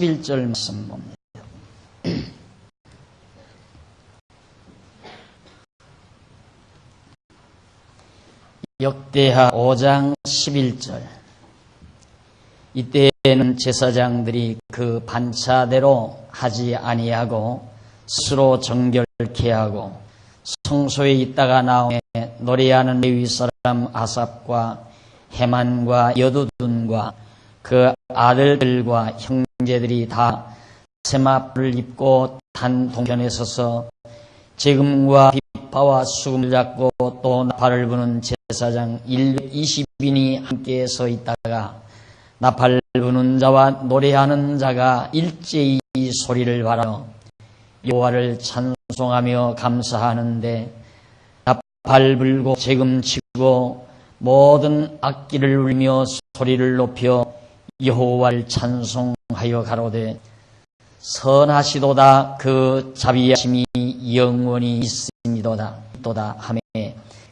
11절 말씀 봅니다. 역대하 5장 11절. 이때에는 제사장들이 그 반차대로 하지 아니하고 스스로 정결케 하고 성소에 있다가 나오매 노래하는 레위 사람 아삽과 헤만과 여두둔과 그 아들들과 형제들이 다 세마포를 입고 단 동편에 서서 재금과 빗바와 수금을 잡고 또 나팔을 부는 제사장 120인이 함께 서 있다가 나팔 부는 자와 노래하는 자가 일제히 소리를 발하며 여호와를 찬송하며 감사하는데 나팔 불고 재금 치고 모든 악기를 울며 소리를 높여 여호와를 찬송하여 가로되 선하시도다 그 자비하심이 영원히 있으니도다 하매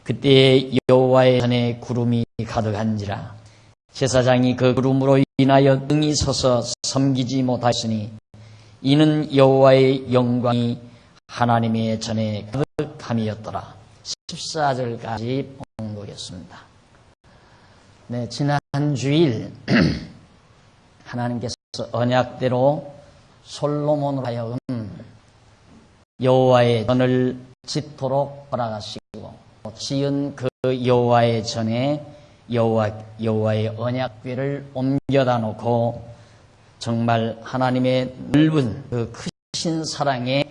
그때 여호와의 전에 구름이 가득한지라 제사장이 그 구름으로 인하여 능히 서서 섬기지 못하였으니 이는 여호와의 영광이 하나님의 전에 가득함이었더라. 14절까지 봉독했습니다. 네, 지난 주일 하나님께서 언약대로 솔로몬으로 하여금 여호와의 전을 짓도록 허락하시고 지은 그 여호와의 전에 여호와의 언약궤를 옮겨다 놓고 정말 하나님의 넓은 그 크신 사랑에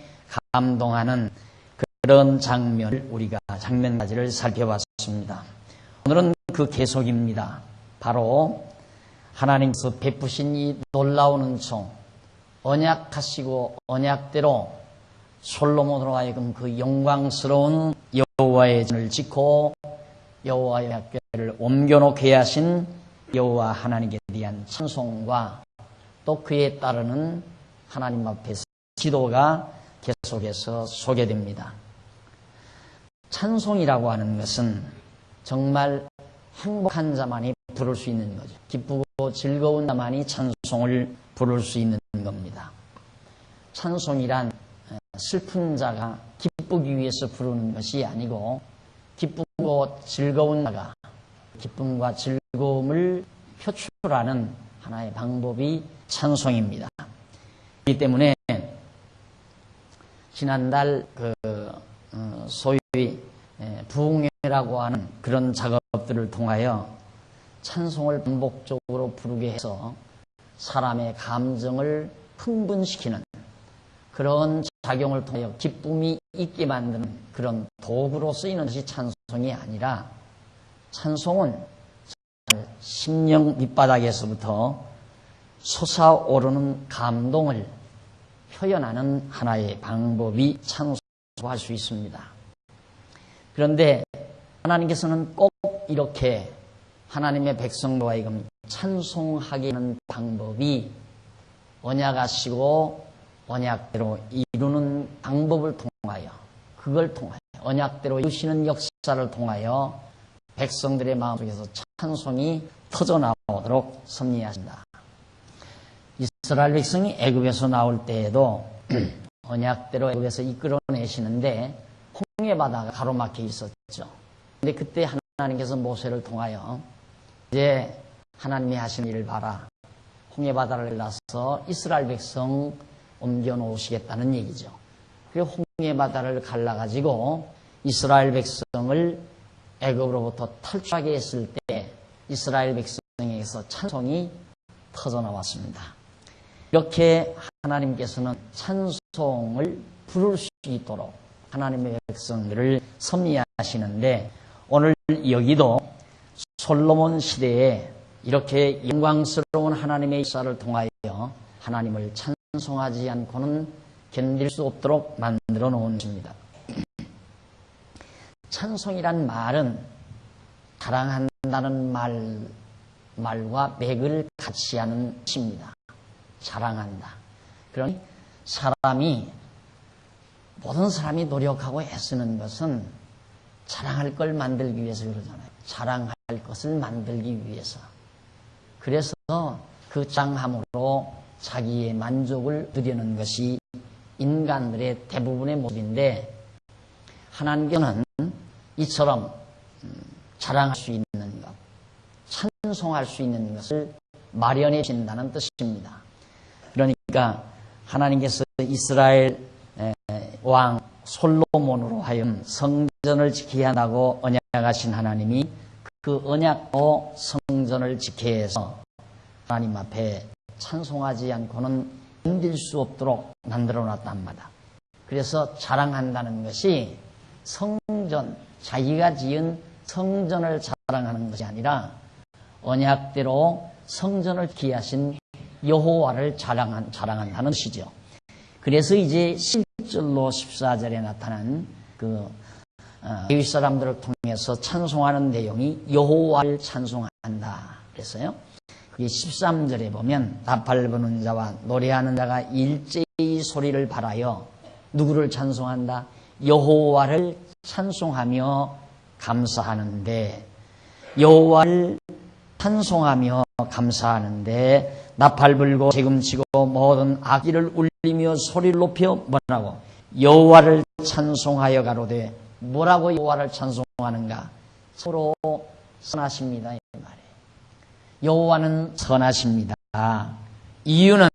감동하는 그런 장면까지를 살펴봤습니다. 오늘은 그 계속입니다. 바로 하나님께서 베푸신 이 놀라운 은총, 언약하시고 언약대로 솔로몬으로 하여금 그 영광스러운 여호와의 전을 짓고 여호와의 언약궤를 옮겨놓게 하신 여호와 하나님께 대한 찬송과 또 그에 따르는 하나님 앞에서 기도가 계속해서 소개됩니다. 찬송이라고 하는 것은 정말 행복한 자만이 부를 수 있는 거죠. 기쁘고 즐거운 자만이 찬송을 부를 수 있는 겁니다. 찬송이란 슬픈 자가 기쁘기 위해서 부르는 것이 아니고 기쁘고 즐거운 자가 기쁨과 즐거움을 표출하는 하나의 방법이 찬송입니다. 그렇기 때문에 지난달 소위 부흥회라고 하는 그런 작업들을 통하여 찬송을 반복적으로 부르게 해서 사람의 감정을 흥분시키는 그런 작용을 통하여 기쁨이 있게 만드는 그런 도구로 쓰이는 것이 찬송이 아니라 찬송은 심령 밑바닥에서부터 솟아오르는 감동을 표현하는 하나의 방법이 찬송이라고 할 수 있습니다. 그런데 하나님께서는 꼭 이렇게 하나님의 백성과 하여금 찬송하게 하는 방법이 언약하시고 언약대로 이루는 방법을 통하여 그걸 통하여 언약대로 이루시는 역사를 통하여 백성들의 마음속에서 찬송이 터져나오도록 섭리하신다. 이스라엘 백성이 애굽에서 나올 때에도 언약대로 애굽에서 이끌어내시는데 홍해바다가 가로막혀 있었죠. 근데 그때 하나님께서 모세를 통하여 이제 하나님이 하신 일을 봐라. 홍해바다를 갈라서 이스라엘 백성 옮겨놓으시겠다는 얘기죠. 그리고 홍해바다를 갈라가지고 이스라엘 백성을 애굽으로부터 탈출하게 했을 때 이스라엘 백성에게서 찬송이 터져나왔습니다. 이렇게 하나님께서는 찬송을 부를 수 있도록 하나님의 백성들을 섭리하시는데 오늘 여기도 솔로몬 시대에 이렇게 영광스러운 하나님의 역사를 통하여 하나님을 찬송하지 않고는 견딜 수 없도록 만들어 놓은 것입니다. 찬송이란 말은 자랑한다는 말과 맥을 같이 하는 것입니다. 자랑한다. 그러니 모든 사람이 노력하고 애쓰는 것은 자랑할 걸 만들기 위해서 그러잖아요. 자랑할 것을 만들기 위해서. 그래서 그 자랑함으로 자기의 만족을 누리는 것이 인간들의 대부분의 모습인데, 하나님께서는 이처럼 자랑할 수 있는 것, 찬송할 수 있는 것을 마련해 주신다는 뜻입니다. 그러니까 하나님께서 이스라엘 왕 솔로몬으로 하여금 성전을 지켜야 한다고 언약하신 하나님이 그 언약으로 성전을 지켜야 해서 하나님 앞에 찬송하지 않고는 견딜 수 없도록 만들어 놨단 말이다. 그래서 자랑한다는 것이 성전, 자기가 지은 성전을 자랑하는 것이 아니라 언약대로 성전을 기하신 여호와를 자랑한다는 것이죠. 그래서 이제 1절로 14절에 나타난 레위 사람들을 통해서 찬송하는 내용이 여호와를 찬송한다 그랬어요. 그게 13절에 보면 나팔 부는 자와 노래하는 자가 일제히 소리를 발하여 누구를 찬송한다? 여호와를 찬송하며 감사하는데, 여호와를 찬송하며 감사하는데 나팔 불고 재금치고 모든 악기를 울리며 소리를 높여 뭐라고? 여호와를 찬송하여 가로되, 뭐라고 여호와를 찬송하는가? 서로 선하십니다 이 말이에요. 여호와는 선하십니다. 이유는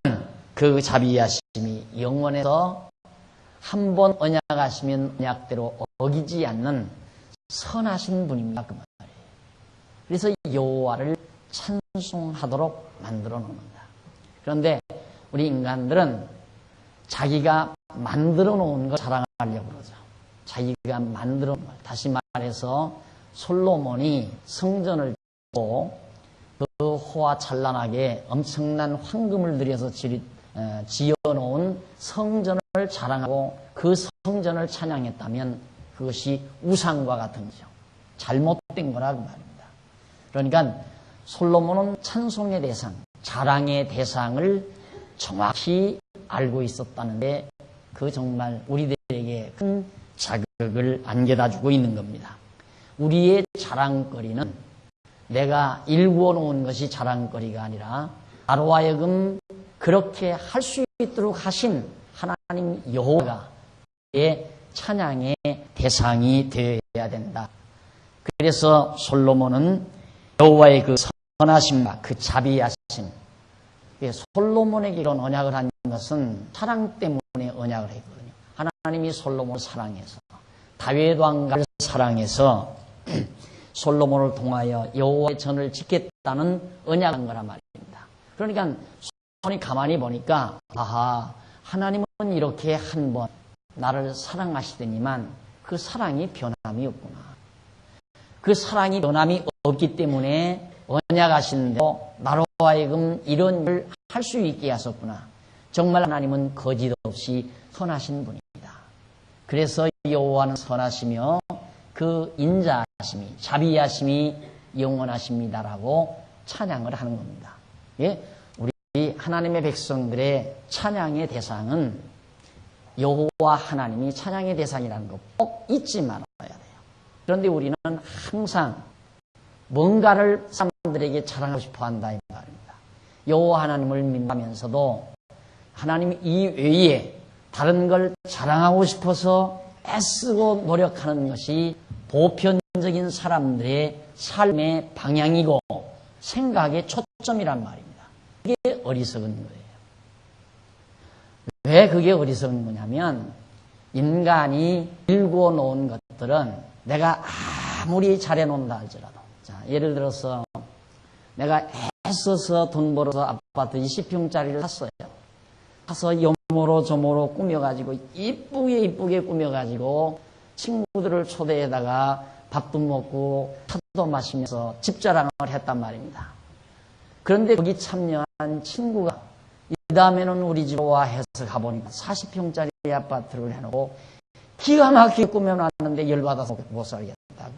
그 자비하심이 영원해서 한 번 언약하시면 언약대로 어기지 않는 선하신 분입니다 그 말이에요. 그래서 여호와를 찬송하도록 만들어 놓는다. 그런데 우리 인간들은 자기가 만들어 놓은 걸 자랑하려고 그러죠. 자기가 만들어 놓은 걸. 다시 말해서 솔로몬이 성전을 짓고 그 호화찬란하게 엄청난 황금을 들여서 지어놓은 성전을 자랑하고 그 성전을 찬양했다면 그것이 우상과 같은 거죠. 잘못된 거라고 말입니다. 그러니까 솔로몬은 찬송의 대상, 자랑의 대상을 정확히 알고 있었다는데 그 정말 우리들에게 큰 자극을 안겨다 주고 있는 겁니다. 우리의 자랑거리는 내가 일구어 놓은 것이 자랑거리가 아니라 나로 하여금 그렇게 할 수 있도록 하신 하나님 여호와가 의 찬양의 대상이 되어야 된다. 그래서 솔로몬은 여호와의 그 선하심과 그 자비하심, 솔로몬에게 이런 언약을 한 것은 사랑 때문에 언약을 했거든요. 하나님이 솔로몬을 사랑해서, 다윗 왕가를 사랑해서 솔로몬을 통하여 여호와의 전을 지켰다는 언약한 거란 말입니다. 그러니까 솔로몬이 가만히 보니까 아하, 하나님은 이렇게 한 번 나를 사랑하시더니만 그 사랑이 변함이 없구나. 그 사랑이 변함이 없기 때문에 언약하신 대로 나로 하여금 이런 일을 할 수 있게 하셨구나. 정말 하나님은 거짓 없이 선하신 분입니다. 그래서 여호와는 선하시며 그 인자하심이, 자비하심이 영원하십니다라고 찬양을 하는 겁니다. 예? 우리 하나님의 백성들의 찬양의 대상은 여호와 하나님이 찬양의 대상이라는 거 꼭 잊지 말아야 돼요. 그런데 우리는 항상 뭔가를 사람들에게 자랑하고 싶어 한다 이 말입니다. 여호와 하나님을 믿으면서도 하나님 이외에 다른 걸 자랑하고 싶어서 애쓰고 노력하는 것이 보편적인 사람들의 삶의 방향이고 생각의 초점이란 말입니다. 그게 어리석은 거예요. 왜 그게 어리석은 거냐면 인간이 일구어 놓은 것들은 내가 아무리 잘해놓는다 할지라도, 자, 예를 들어서 내가 애써서 돈 벌어서 아파트 20평짜리를 샀어요. 사서 여모로 저모로 꾸며가지고 이쁘게 꾸며가지고 친구들을 초대해다가 밥도 먹고 차도 마시면서 집자랑을 했단 말입니다. 그런데 거기 참여한 친구가 이 다음에는 우리 집에 와 해서 가보니까 40평짜리 아파트를 해놓고 기가 막히게 꾸며놨는데 열받아서 못 살겠다고 말이에요.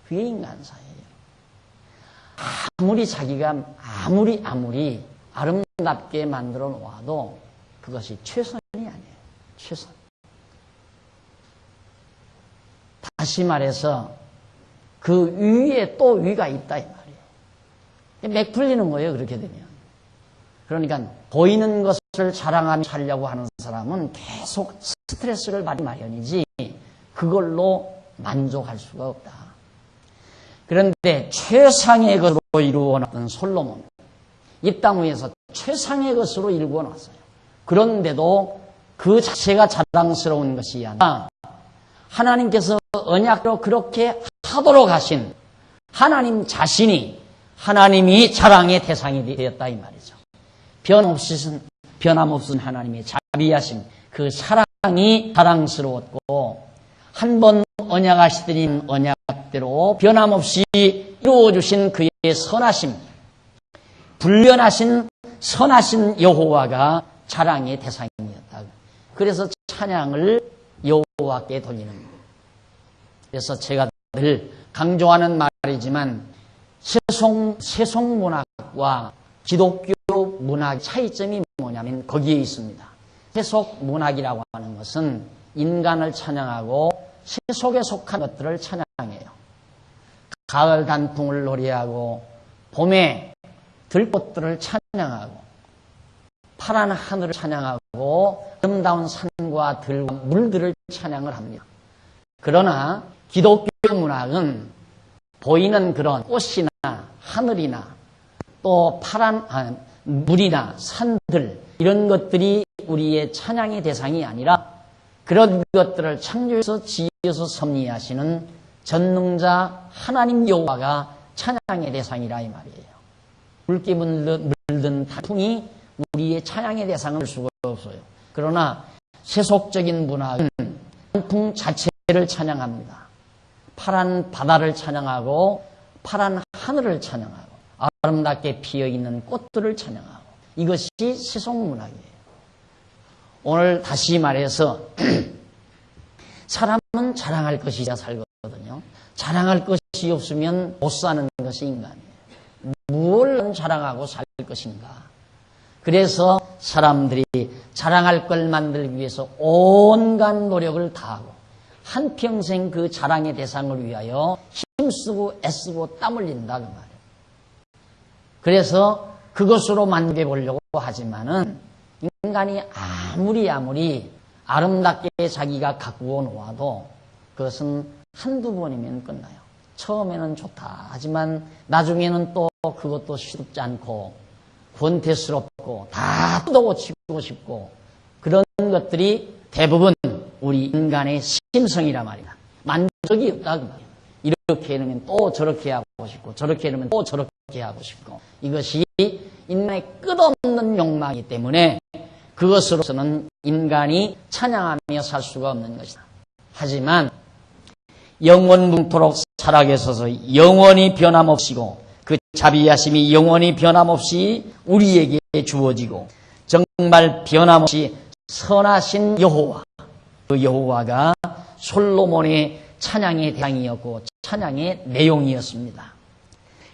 그게 인간사예요. 아무리 자기가 아무리 아름답게 만들어 놓아도 그것이 최선이 아니에요. 최선. 다시 말해서 그 위에 또 위가 있다 이 말이에요. 맥 풀리는 거예요. 그렇게 되면. 그러니까 보이는 것을 자랑하며 살려고 하는 사람은 계속 스트레스를 받기 마련이지 그걸로 만족할 수가 없다. 그런데 최상의 것으로 이루어놨던 솔로몬, 이 땅 위에서 최상의 것으로 이루어놨어요. 그런데도 그 자체가 자랑스러운 것이 아니라 하나님께서 언약으로 그렇게 하도록 하신 하나님 자신이 하나님이 자랑의 대상이 되었다 이 말이죠. 변함없은 하나님의 자비하심, 그 사랑이 자랑스러웠고 한 번 언약하시더니 언약대로 변함없이 이루어주신 그의 선하심, 불변하신 선하신 여호와가 자랑의 대상이었다. 그래서 찬양을 여호와께 돌리는 겁니다. 그래서 제가 늘 강조하는 말이지만 세속 문학과 기독교 문학의 차이점이 뭐냐면 거기에 있습니다. 세속 문학이라고 하는 것은 인간을 찬양하고 세속에 속한 것들을 찬양해요. 가을 단풍을 노래하고 봄에 들꽃들을 찬양하고 파란 하늘을 찬양하고 아름다운 산과 들과 물들을 찬양을 합니다. 그러나 기독교 문학은 보이는 그런 꽃이나 하늘이나 또 파란 물이나 산들 이런 것들이 우리의 찬양의 대상이 아니라 그런 것들을 창조해서 지어서 섭리하시는 전능자 하나님 여호와가 찬양의 대상이라 이 말이에요. 붉게 물든 단풍이 우리의 찬양의 대상을 줄 수가 없어요. 그러나 세속적인 문화는 단풍 자체를 찬양합니다. 파란 바다를 찬양하고 파란 하늘을 찬양하고 아름답게 피어있는 꽃들을 찬양하고 이것이 세속 문학이에요. 오늘 다시 말해서 사람은 자랑할 것이 있어야 살거든요. 자랑할 것이 없으면 못 사는 것이 인간이에요. 무엇을 자랑하고 살 것인가. 그래서 사람들이 자랑할 걸 만들기 위해서 온갖 노력을 다하고 한평생 그 자랑의 대상을 위하여 힘쓰고 애쓰고 땀 흘린다 그 말이에요. 그래서 그것으로 만족해 보려고 하지만은 인간이 아무리 아름답게 자기가 가꾸어 놓아도 그것은 한두 번이면 끝나요. 처음에는 좋다. 하지만 나중에는 또 그것도 시덥지 않고 권태스럽고 다 뜯어고치고 싶고 그런 것들이 대부분 우리 인간의 심성이란 말이다. 만족이 없다 그 말이에요. 이렇게 해놓으면 또 저렇게 하고 싶고 저렇게 해놓으면 또 저렇게 하고 싶고 이것이 인간의 끝없는 욕망이기 때문에 그것으로서는 인간이 찬양하며 살 수가 없는 것이다. 하지만 영원토록 살아계셔서 영원히 변함없이고 그 자비하심이 영원히 변함없이 우리에게 주어지고 정말 변함없이 선하신 여호와, 그 여호와가 솔로몬의 찬양의 대상이었고 찬양의 내용이었습니다.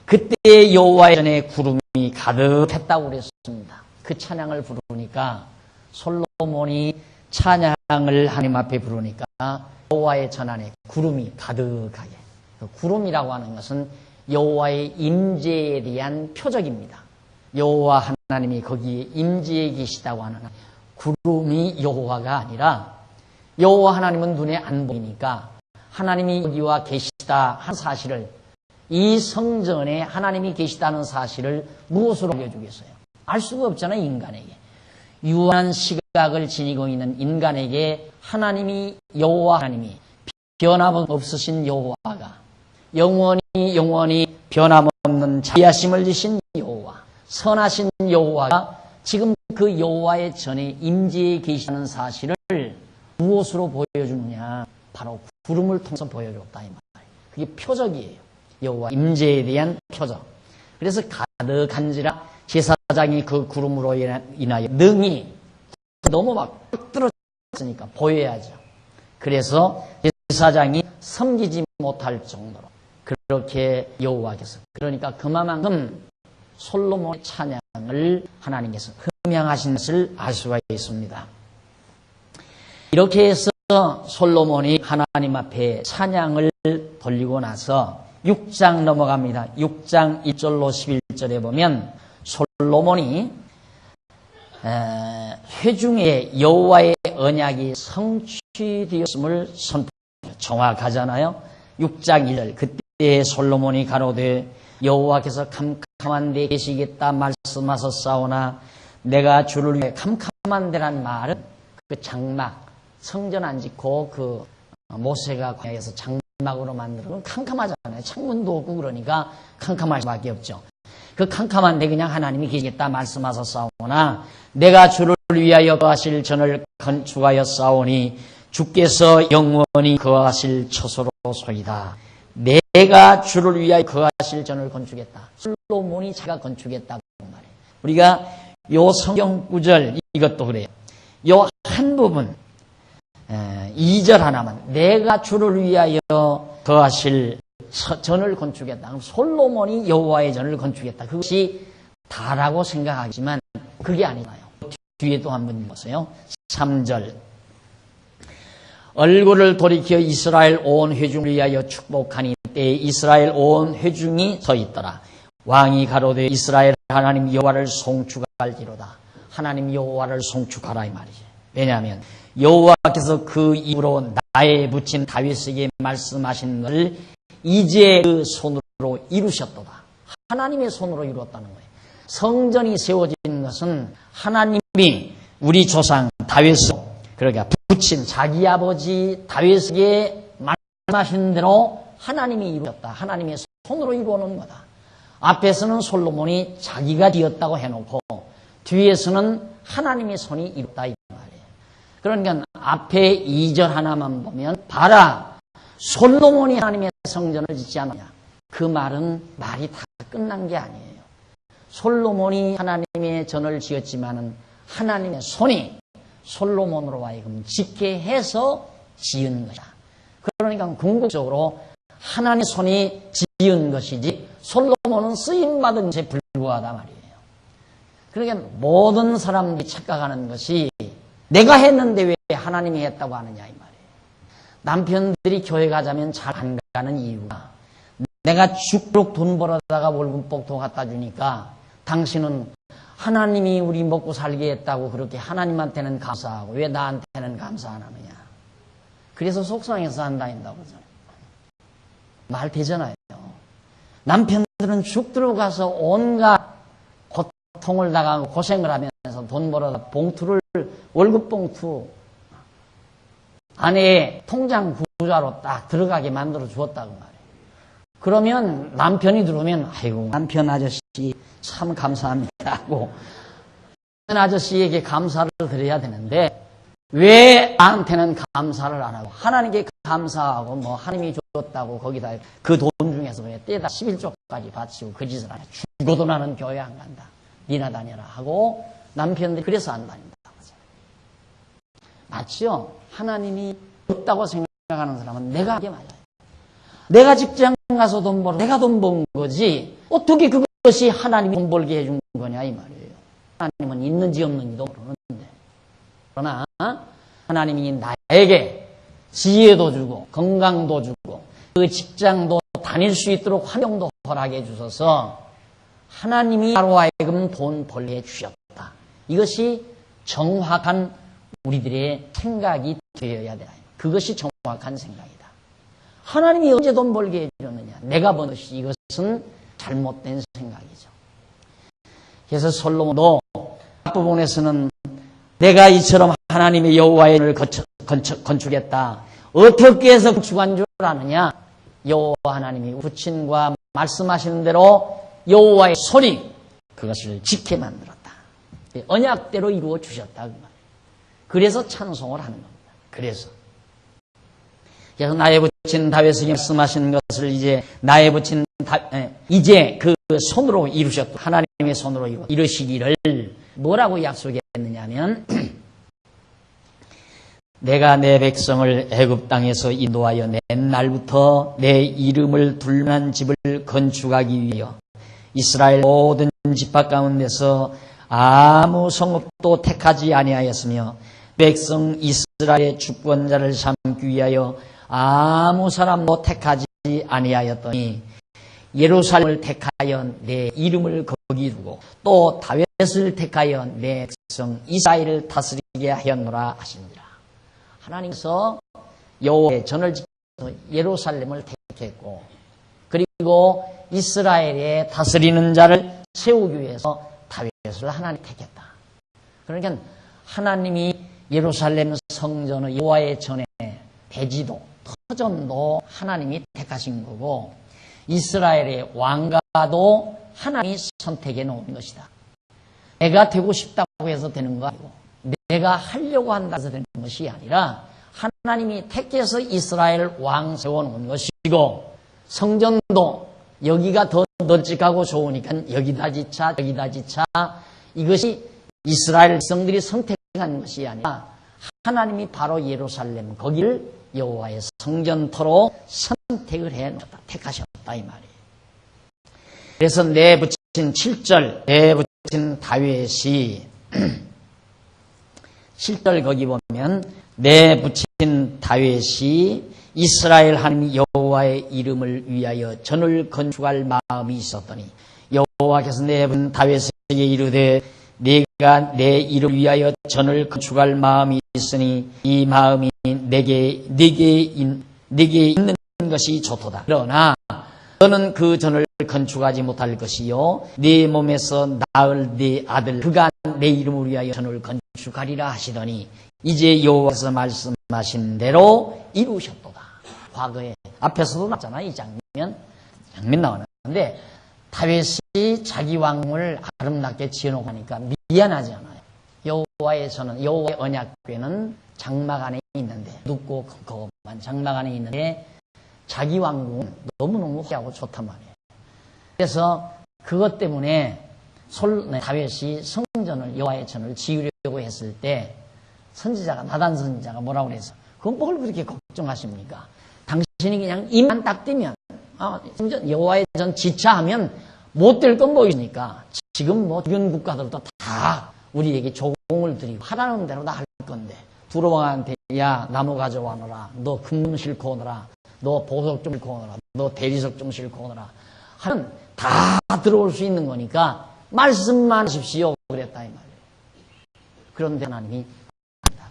그때 여호와의 전에 구름이 가득했다고 그랬습니다. 그 찬양을 부르니까 솔로몬이 찬양을 하나님 앞에 부르니까 여호와의 전 안에 구름이 가득하게. 구름이라고 하는 것은 여호와의 임재에 대한 표적입니다. 여호와 하나님이 거기에 임재해 계시다고 하는 구름이 여호와가 아니라 여호와 하나님은 눈에 안 보이니까 하나님이 여기와 계시다 한 사실을 이 성전에 하나님이 계시다는 사실을 무엇으로 알려주겠어요? 알 수가 없잖아요. 인간에게. 유한한 시각을 지니고 있는 인간에게 하나님이 여호와 하나님이 변함없으신 여호와가 영원히 변함없는 자비하심을 지신 여호와 선하신 여호와가 지금 그 여호와의 전에 임재해 계시다는 사실을 무엇으로 보여주느냐? 바로 구름을 통해서 보여줬다 이 말이에요. 그게 표적이에요. 여호와 임재에 대한 표적. 그래서 가득한지라 제사장이 그 구름으로 인하여 능히 너무 막 떨어졌으니까 보여야죠. 그래서 제사장이 섬기지 못할 정도로 그렇게 여호와께서 그러니까 그만큼 솔로몬의 찬양을 하나님께서 흠양하신 것을 알 수가 있습니다. 이렇게 해서 솔로몬이 하나님 앞에 찬양을 돌리고 나서 6장 넘어갑니다. 6장 1절로 11절에 보면 솔로몬이 회중의 여호와의 언약이 성취되었음을 선포합니다. 정확하잖아요. 6장 1절 그때 솔로몬이 가로되 여호와께서 캄캄한 데 계시겠다 말씀하셨사오나 내가 주를 위해 캄캄한 데란 말은 그 장막 성전 안 짓고 그 모세가 광야에서 장막으로 만드는 건 캄캄하잖아요. 창문도 없고 그러니까 캄캄할 수밖에 없죠. 그 캄캄한 데 그냥 하나님이 계시겠다 말씀하셨사오나 내가 주를 위하여 거하실 전을 건축하였사오니 주께서 영원히 거하실 처소로소이다. 내가 주를 위하여 거하실 전을 건축했다. 솔로몬이 자기가 건축했다고 말해요. 우리가 요 성경 구절 이것도 그래요. 요 한 부분 2절 하나만 내가 주를 위하여 거하실 전을 건축했다. 그럼 솔로몬이 여호와의 전을 건축했다. 그것이 다라고 생각하지만 그게 아니라요. 뒤에 또 한 번 보세요. 3절 얼굴을 돌이켜 이스라엘 온 회중을 위하여 축복하니 때에 이스라엘 온 회중이 서 있더라. 왕이 가로되 이스라엘 하나님 여호와를 송축할지로다. 하나님 여호와를 송축하라 이 말이죠. 왜냐하면 여호와께서 그 입으로 나에 붙인 다윗에게 말씀하신 것을 이제 그 손으로 이루셨도다. 하나님의 손으로 이루었다는 거예요. 성전이 세워진 것은 하나님이 우리 조상 다윗을 그러니까 붙인 자기 아버지 다윗에게 말씀하신 대로 하나님이 이루었다. 하나님의 손으로 이루어놓은 거다. 앞에서는 솔로몬이 자기가 지었다고 해놓고 뒤에서는 하나님의 손이 이루었다 이 말이에요. 그러니까 앞에 2절 하나만 보면 봐라 솔로몬이 하나님의 성전을 짓지 않았냐. 그 말은 말이 다 끝난 게 아니에요. 솔로몬이 하나님의 전을 지었지만은 하나님의 손이 솔로몬으로 하여금 짓게 해서 지은 것이다. 그러니까 궁극적으로 하나님의 손이 지은 것이지 솔로몬은 쓰임받은 것에 불과하다 말이에요. 그러니까 모든 사람들이 착각하는 것이 내가 했는데 왜 하나님이 했다고 하느냐 이 말이에요. 남편들이 교회 가자면 잘 안 가는 이유가 내가 죽도록 돈 벌어다가 월급복도 갖다 주니까 당신은 하나님이 우리 먹고 살게 했다고 그렇게 하나님한테는 감사하고 왜 나한테는 감사 안 하느냐. 그래서 속상해서 안 다닌다고 그러잖아요. 말 되잖아요. 남편들은 죽도록 가서 온갖 고통을 당하고 고생을 하면서 돈 벌어다 봉투를 월급 봉투 아내의 통장 구좌로 딱 들어가게 만들어 주었다고 말이에요. 그러면 남편이 들어오면 아이고 남편 아저씨 참 감사합니다 하고 남편 아저씨에게 감사를 드려야 되는데 왜 나한테는 감사를 안 하고 하나님께 감사하고 뭐 하나님이 줬다고 거기다 그 돈 중에서 왜 떼다 11조까지 바치고 그 짓을 안 해. 죽어도 나는 교회 안 간다. 니나 다녀라 하고 남편들이 그래서 안 다닌다. 맞죠? 하나님이 없다고 생각하는 사람은 내가 하게 맞아요. 내가 직장 가서 돈 벌어 내가 돈 번 거지 어떻게 그것이 하나님이 돈 벌게 해준 거냐 이 말이에요. 하나님은 있는지 없는지도 모르는데 그러나 하나님이 나에게 지혜도 주고 건강도 주고 그 직장도 다닐 수 있도록 환경도 허락해 주셔서 하나님이 나로 하여금 돈 벌게 해주셨다. 이것이 정확한 우리들의 생각이 되어야 돼요. 그것이 정확한 생각이다. 하나님이 언제 돈 벌게 해주느냐. 내가 번 것이 이것은 잘못된 생각이죠. 그래서 솔로몬도 앞부분에서는 내가 이처럼 하나님의 여호와의 전을 건축했다. 어떻게 해서 건축한 줄 아느냐. 여호와 하나님이 부친과 말씀하시는 대로 여호와의 손이 그것을 지게 만들었다. 언약대로 이루어 주셨다. 그래서 찬송을 하는 겁니다. 그래서 나의 부친 다윗에게 말씀하신 것을 이제 나의 부친 이제 그 손으로 이루셨다. 하나님의 손으로 이루시기를 뭐라고 약속했느냐면 내가 내 백성을 애굽 땅에서 인도하여 낸 날부터 내 이름을 둘만한 집을 건축하기 위하여 이스라엘 모든 지파 가운데서 아무 성읍도 택하지 아니하였으며 백성 이스라엘의 주권자를 삼기 위하여 아무 사람도 택하지 아니하였더니 예루살렘을 택하여 내 이름을 거기 두고 또 다윗 다윗을 택하여 내 백성 이스라엘을 다스리게 하였노라 하시니라. 하나님께서 여호와의 전을 지켜서 예루살렘을 택했고, 그리고 이스라엘의 다스리는 자를 세우기 위해서 다윗을 하나님 택했다. 그러니까 하나님이 예루살렘 성전의 여호와의 전에 대지도, 터전도 하나님이 택하신 거고, 이스라엘의 왕가도 하나님이 선택해 놓은 것이다. 내가 되고 싶다고 해서 되는 거 아니고, 내가 하려고 한다고 해서 되는 것이 아니라 하나님이 택해서 이스라엘 왕 세워놓은 것이고, 성전도 여기가 더 널찍하고 좋으니까 여기다 지차 여기다 지차, 이것이 이스라엘 백성들이 선택한 것이 아니라 하나님이 바로 예루살렘 거기를 여호와의 성전터로 선택을 해놓았다, 택하셨다 이 말이에요. 그래서 내붙인 7절 내붙인 다윗이 7절 거기 보면 내붙인 다윗이 이스라엘 하나님 여호와의 이름을 위하여 전을 건축할 마음이 있었더니, 여호와께서 내붙인 다윗에게 이르되 네가 내 이름을 위하여 전을 건축할 마음이 있으니 이 마음이 내게 있는 것이 좋도다. 그러나 너는 그 전을 건축하지 못할 것이요 네 몸에서 낳을 네 아들 그가 내 이름을 위하여 전을 건축하리라 하시더니 이제 여호와께서 말씀하신 대로 이루셨도다. 과거에 앞에서도 나왔잖아요. 이 장면 나오는데, 다윗이 자기 왕을 아름답게 지어놓고 하니까 미안하지 않아요. 여호와의 전은, 여호와의 언약궤는 장막 안에 있는데, 눕고 컴컴한 장막 안에 있는데 자기 왕궁은 너무너무 화려하고 좋단 말이에요. 그래서 그것 때문에 다윗이 성전을, 여호와의 전을 지으려고 했을 때 선지자가, 나단 선지자가 뭐라고 그랬어? 그건 뭘 그렇게 걱정하십니까? 당신이 그냥 입만 딱 대면, 여호와의 전 지차하면 못 될 건 보이니까, 지금 뭐 주변 국가들도 다 우리에게 조공을 드리고 하라는 대로 다 할 건데, 두로왕한테 야 나무 가져와노라, 너 금품 싣고 오너라, 너 보석 좀 싣고 오너라, 너 대리석 좀 싣고 오너라 하는, 다 들어올 수 있는 거니까 말씀만 하십시오 그랬다 이 말이에요. 그런데 하나님이 한다.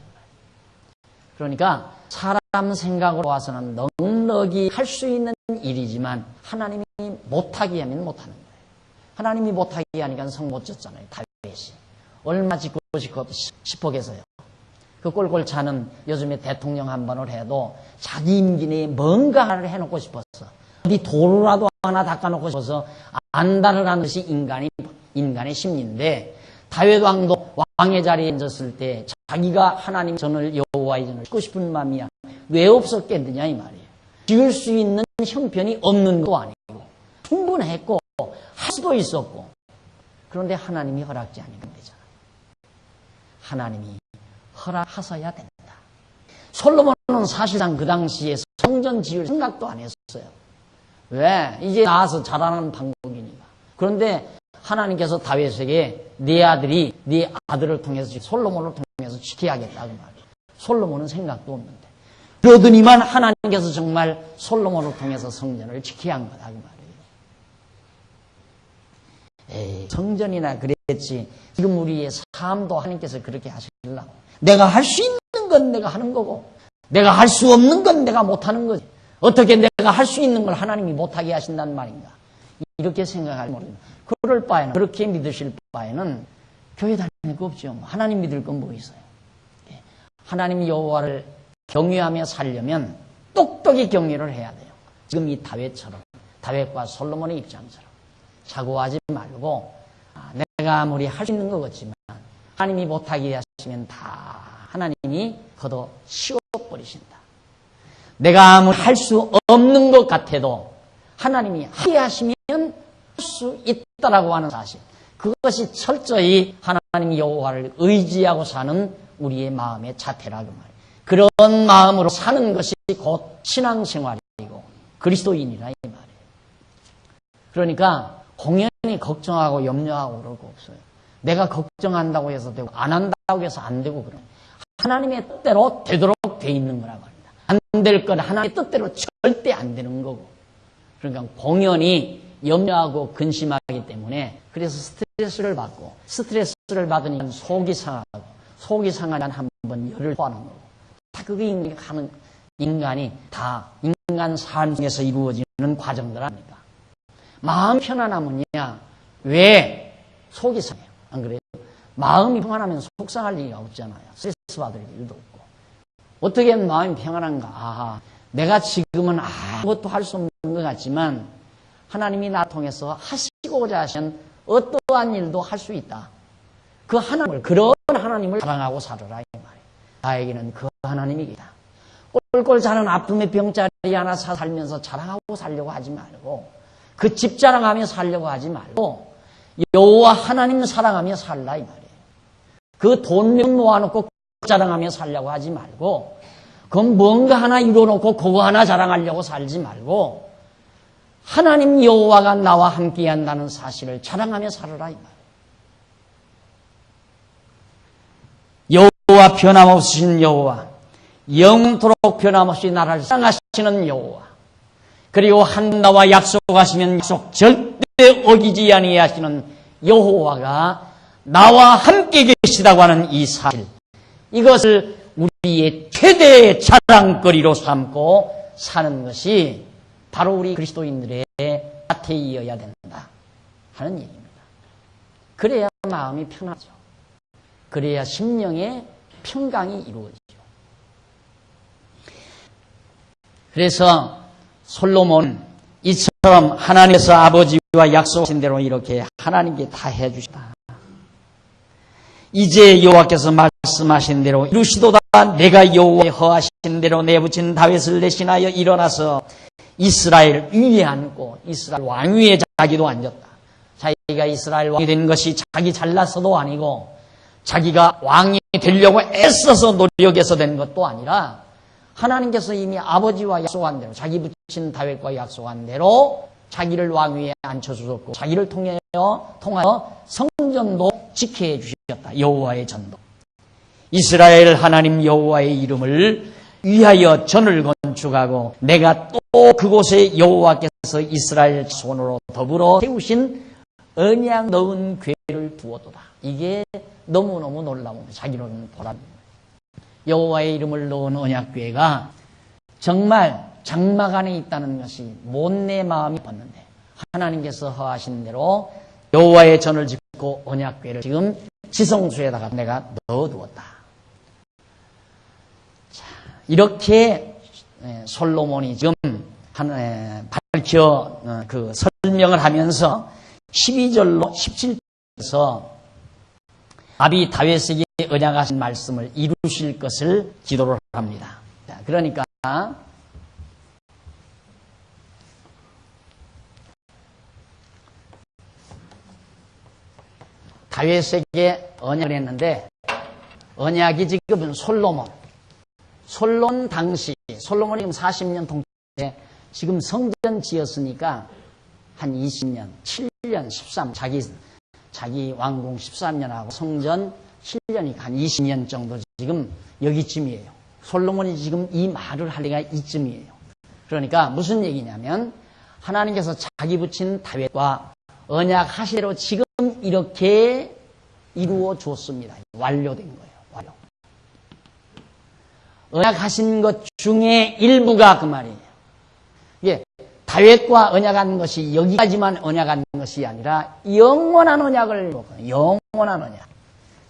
그러니까 사람 생각으로 와서는 넉넉히 할 수 있는 일이지만 하나님이 못하게 하면 못하는 거예요. 하나님이 못하게 하니까 성 못 졌잖아요. 다윗이 얼마 짓고 싶어겠어요. 그 꼴꼴 차는 요즘에 대통령 한 번을 해도 자기 임기 내에 뭔가를 해놓고 싶었어. 어디 도로라도 하나 닦아놓고 싶어서 안달을 하는 것이 인간의 심리인데, 다윗 왕도 왕의 자리에 앉았을 때 자기가 하나님 전을, 여호와의 전을 짓고 싶은 마음이야 왜 없었겠느냐 이 말이에요. 지을 수 있는 형편이 없는 것도 아니고 충분했고 할 수도 있었고, 그런데 하나님이 허락지 않으면 되잖아. 하나님이 허락하셔야 된다. 솔로몬은 사실상 그 당시에 성전 지을 생각도 안 했어요. 왜? 이제 나와서 자라는 방법이니까. 그런데 하나님께서 다윗에게 네 아들이 네 아들을 통해서, 솔로몬을 통해서 지켜야겠다 그 말이에요. 솔로몬은 생각도 없는데, 그러더니만 하나님께서 정말 솔로몬을 통해서 성전을 지켜야 한 거다 그 말이에요. 에이, 성전이나 그랬지 지금 우리의 삶도 하나님께서 그렇게 하시려고. 내가 할 수 있는 건 내가 하는 거고, 내가 할 수 없는 건 내가 못하는 거지. 어떻게 내가 할 수 있는 걸 하나님이 못하게 하신단 말인가, 이렇게 생각할 모릅니다. 그럴 바에는, 그렇게 믿으실 바에는 교회 다닐 거 없죠. 하나님 믿을 건 뭐 있어요? 하나님 여호와를 경외하며 살려면 똑똑히 경외를 해야 돼요. 지금 이 다윗처럼, 다윗과 솔로몬의 입장처럼 사고하지 말고, 내가 아무리 할 수 있는 것 같지만 하나님이 못하게 하시면 다 하나님이 걷어 씌워버리신다. 내가 아무리 할 수 없는 것 같아도 하나님이 하게 하시면 할 수 있다라고 하는 사실, 그것이 철저히 하나님 여호와를 의지하고 사는 우리의 마음의 자태라고 말이에요. 그런 마음으로 사는 것이 곧 신앙생활이고 그리스도인이라 이 말이에요. 그러니까 공연히 걱정하고 염려하고 그럴 거 없어요. 내가 걱정한다고 해서 되고 안 한다고 해서 안 되고 그래요. 하나님의 뜻대로 되도록 돼 있는 거라고 합니다. 안 될 건 하나님의 뜻대로 절대 안 되는 거고. 그러니까 공연히 염려하고 근심하기 때문에 그래서 스트레스를 받고 스트레스를 받으니까 속이 상하고 속이 상하면 한번 열을 토하는 거고 다 그게 인간이 다 인간 삶 속에서 이루어지는 과정들 아닙니까? 마음 편안하면야 왜 속이 상해요? 안 그래요? 마음이 평안하면 속상할 일이 없잖아요. 스트레스 받을 일도 없고. 어떻게 하면 마음이 평안한가? 아하, 내가 지금은 아무것도 할 수 없는 것 같지만 하나님이 나 통해서 하시고자 하신 어떠한 일도 할 수 있다. 그 하나님을, 그런 하나님을 사랑하고 살아라 이 말이에요. 나에게는 그 하나님이 있다. 꼴꼴 자는 아픔의 병자리 하나 살면서 자랑하고 살려고 하지 말고 그 집 자랑하며 살려고 하지 말고 여호와 하나님 사랑하며 살라 이 말이에요. 그 돈 모아놓고 자랑하며 살려고 하지 말고 그건 뭔가 하나 이뤄놓고 그거 하나 자랑하려고 살지 말고 하나님 여호와가 나와 함께한다는 사실을 자랑하며 살아라 이 말이에요. 여호와 변함없으신 여호와, 영토록 변함없이 나를 사랑하시는 여호와, 그리고 한 나와 약속하시면 약속 절대 어기지 아니하시는 여호와가 나와 함께 계시다고 하는 이 사실, 이것을 우리의 최대의 자랑거리로 삼고 사는 것이 바로 우리 그리스도인들의 자태이어야 된다 하는 얘기입니다. 그래야 마음이 편하죠. 그래야 심령의 평강이 이루어지죠. 그래서 솔로몬은 이처럼 하나님께서 아버지와 약속하신 대로 이렇게 하나님께 다 해주시다. 이제 여호와께서 말씀하신 대로 이루시도다. 내가 여호와의 허하신 대로 내붙인 다윗을 대신하여 일어나서 이스라엘 위에 앉고 이스라엘 왕위에 자기도 앉았다. 자기가 이스라엘 왕이 된 것이 자기 잘나서도 아니고 자기가 왕이 되려고 애써서 노력해서 된 것도 아니라 하나님께서 이미 아버지와 약속한 대로 자기 붙인 다윗과 약속한 대로 자기를 왕위에 앉혀주셨고 자기를 통하여 성전도 지켜해 주셨다. 여호와의 전도. 이스라엘 하나님 여호와의 이름을 위하여 전을 건축하고 내가 또 그곳에 여호와께서 이스라엘 손으로 더불어 세우신 언약 넣은 궤를 두어도다. 이게 너무너무 놀라운 자기로는 보람입니다. 여호와의 이름을 넣은 언약궤가 정말 장막 안에 있다는 것이 못내 마음이 컸는데 하나님께서 허하신 대로 여호와의 전을 짓고 언약궤를 지금 지성소에다가 내가 넣어두었다. 자, 이렇게 솔로몬이 지금 밝혀 그 설명을 하면서 12절로 17절에서 아비 다윗에게 언약하신 말씀을 이루실 것을 기도를 합니다. 자, 그러니까 다윗에게 언약을 했는데 언약이 지금은 솔로몬 당시 솔로몬이 지금 40년 통치에 지금 성전 지었으니까 한 20년, 7년, 13 자기 왕궁 13년하고 성전 7년이니까 한 20년 정도 지금 여기쯤이에요. 솔로몬이 지금 이 말을 할 때가 이쯤이에요. 그러니까 무슨 얘기냐면 하나님께서 자기 붙인 다윗과 언약하신 대로 지금 이렇게 이루어 주었습니다. 완료된 거예요. 완료. 언약하신 것 중에 일부가 그 말이에요. 이게 다윗과 언약한 것이 여기까지만 언약한 것이 아니라 영원한 언약을 영원한 언약.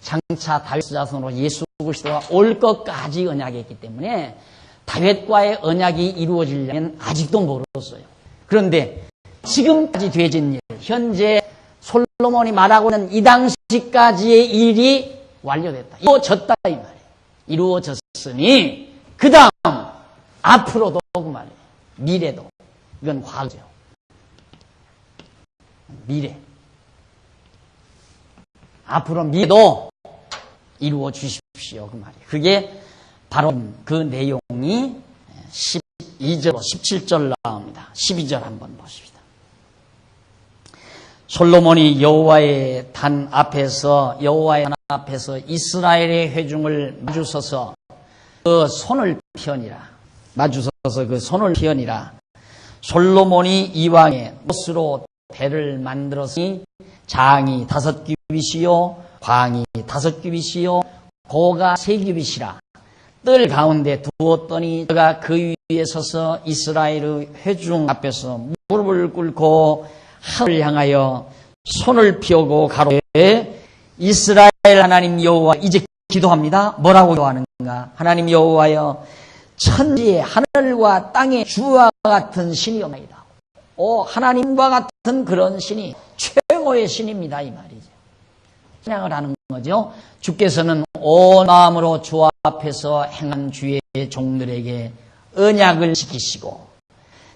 장차 다윗 자손으로 예수 그리스도가 올 것까지 언약했기 때문에 다윗과의 언약이 이루어지려면 아직도 멀었어요. 그런데 지금까지 되어진 일, 현재 솔로몬이 말하고 있는 이 당시까지의 일이 완료됐다. 이루어졌다 이 말이에요. 이루어졌으니 그 다음 앞으로도 그 말이에요. 미래도. 이건 과거죠. 미래. 앞으로 미래도 이루어 주십시오. 그 말이에요. 그게 바로 그 내용이 12절, 17절 나옵니다. 12절 한번 보십시다. 솔로몬이 여호와의 단 앞에서 이스라엘의 회중을 마주서서 그 손을 피하니라. 솔로몬이 이왕의 못으로 배를 만들었으니 장이 5규빗이요 광이 5규빗이요 고가 3규빗이라 뜰 가운데 두었더니 그가 그 위에 서서 이스라엘의 회중 앞에서 무릎을 꿇고 하늘을 향하여 손을 펴고 가로되 이스라엘 하나님 여호와 이제 기도합니다. 뭐라고 기도하는가? 하나님 여호와여 천지의 하늘과 땅의 주와 같은 신이옵나이다. 하나님과 같은 그런 신이 최고의 신입니다. 이 말이죠. 찬양을 하는 거죠. 주께서는 온 마음으로 주 앞에서 행한 주의 종들에게 언약을 지키시고,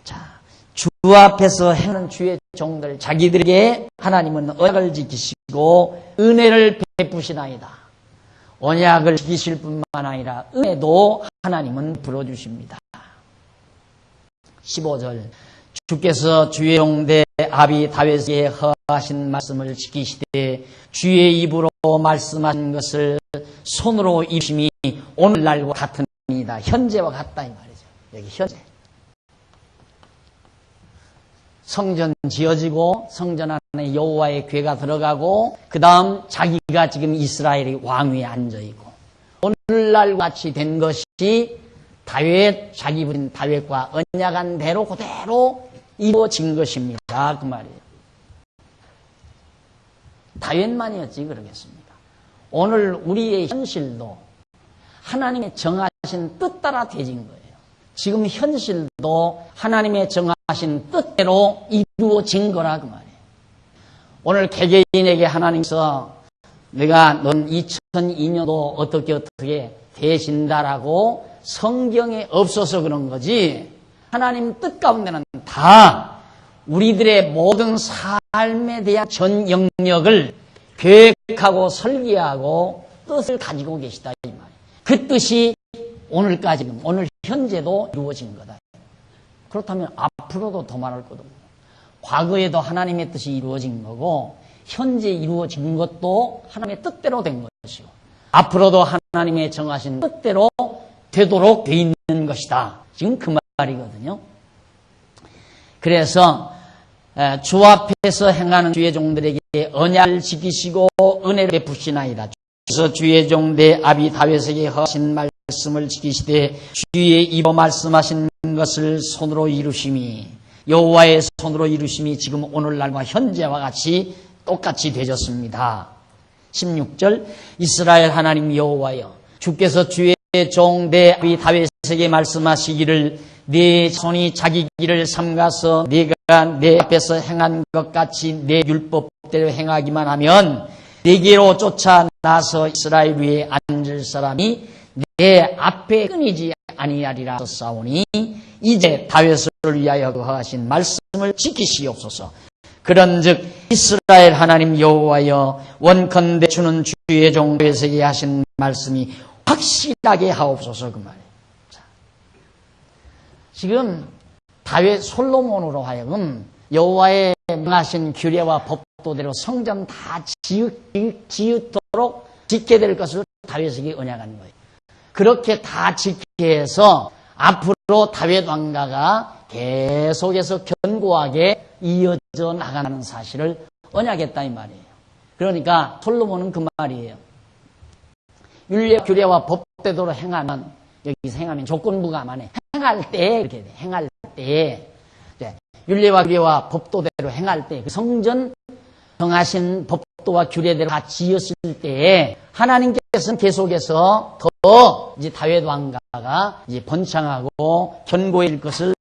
자, 주 앞에서 행하는 주의 종들, 자기들에게 하나님은 언약을 지키시고 은혜를 베푸시나이다. 언약을 지키실 뿐만 아니라 은혜도 하나님은 불어주십니다. 15절 주께서 주의 종대 아비 다윗에게 허하신 말씀을 지키시되 주의 입으로 말씀하신 것을 손으로 이루심이 오늘날과 같으니이다. 현재와 같다 이 말이죠. 여기 현재. 성전 지어지고 성전 안에 여호와의 궤가 들어가고 그 다음 자기가 지금 이스라엘의 왕위에 앉아있고 오늘날과 같이 된 것이 다윗, 자기 부인 다윗과 언약한 대로 그대로 이루어진 것입니다. 그 말이에요. 다윗만이었지 그러겠습니까? 오늘 우리의 현실도 하나님의 정하신 뜻 따라 되진 거예요. 지금 현실도 하나님의 정하신 뜻대로 이루어진 거라 그 말이에요. 오늘 개개인에게 하나님께서 내가 넌 2002년도 어떻게 되신다라고 성경에 없어서 그런 거지 하나님 뜻 가운데는 다 우리들의 모든 삶에 대한 전 영역을 계획하고 설계하고 뜻을 가지고 계시다 이 말이에요. 그 뜻이 오늘까지 오늘 현재도 이루어진 거다. 그렇다면 앞으로도 더 말할 것도 없고 과거에도 하나님의 뜻이 이루어진 거고 현재 이루어진 것도 하나님의 뜻대로 된 것이고 앞으로도 하나님의 정하신 뜻대로 되도록 돼 있는 것이다. 지금 그 말이거든요. 그래서 주 앞에서 행하는 주의 종들에게 언약을 지키시고 은혜를 베푸시나이다. 그래서 주의 종대 아비 다윗에게 하신 말씀을 지키시되 주의 입으로 말씀하신 것을 손으로 이루심이 여호와의 손으로 이루심이 지금 오늘날과 현재와 같이 똑같이 되졌습니다. 16절 이스라엘 하나님 여호와여 주께서 주의 종대 아비 다윗에게 말씀하시기를 네 손이 자기 길을 삼가서 네가 내 앞에서 행한 것 같이 내 율법대로 행하기만 하면 네게로 쫓아나서 이스라엘 위에 앉을 사람이 내 앞에 끊이지 아니하리라 싸우니 이제 다윗을 위하여 하신 말씀을 지키시옵소서. 그런즉 이스라엘 하나님 여호와여 원컨대 주는 주의 종 다윗에게 하신 말씀이 확실하게 하옵소서 그 말이에요. 자, 지금 다윗 솔로몬으로 하여금 여호와의 명하신 규례와 법도대로 성전 다 지으도록 짓게 될 것을 다윗에게 언약한 거예요. 그렇게 다 짓게 해서 앞으로 다윗 왕가가 계속해서 견고하게 이어져 나가는 사실을 언약했다 이 말이에요. 그러니까 솔로몬은 그 말이에요. 율례 규례와 법대로 행하면 여기서 행하면 조건부가 많네. 행할 때 이렇게 돼. 행할 때 율례와 규례와 법도대로 행할 때 그 성전 정하신 법도와 규례대로 다 지었을 때에 하나님께서는 계속해서 더 이제 다윗 왕가가 이제 번창하고 견고해질 것을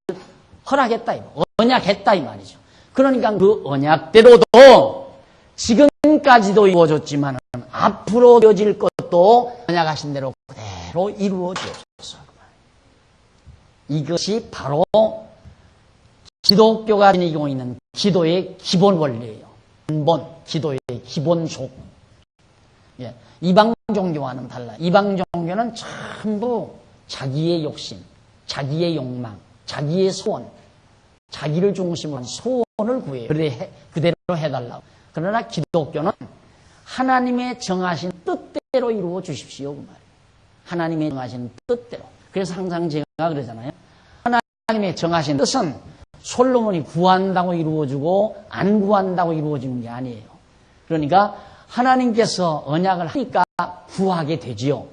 허락했다 언약했다 이 말이죠. 그러니까 그 언약대로도 지금까지도 이루어졌지만 앞으로 이루어질 것도 언약하신 대로 그대로 이루어졌어. 이것이 바로 기독교가 지니고 있는 기도의 기본 원리예요. 근본, 기도의 기본속. 예, 이방 종교와는 달라요. 이방 종교는 전부 자기의 욕심, 자기의 욕망, 자기의 소원, 자기를 중심으로 한 소원을 구해요. 그대로 해달라고. 그러나 기독교는 하나님의 정하신 뜻대로 이루어 주십시오. 그 말이에요. 하나님의 정하신 뜻대로. 그래서 항상 제가 그러잖아요. 하나님의 정하신 뜻은 솔로몬이 구한다고 이루어지고 안 구한다고 이루어지는 게 아니에요. 그러니까 하나님께서 언약을 하니까 구하게 되지요.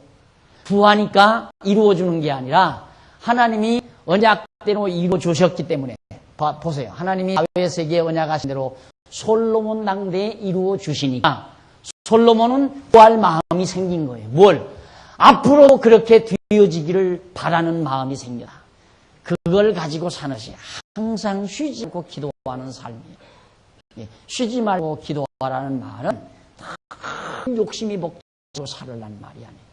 구하니까 이루어지는 게 아니라 하나님이 언약대로 이루어주셨기 때문에 보세요. 하나님이 다윗에게 언약하신 대로 솔로몬 당대에 이루어주시니까 솔로몬은 구할 마음이 생긴 거예요. 뭘? 앞으로 그렇게 되어지기를 바라는 마음이 생겨나. 그걸 가지고 사는 것이 항상 쉬지 않고 기도하는 삶이에요. 쉬지 말고 기도하라는 말은 큰 욕심이 복잡하고 살으라는 말이 아니에요.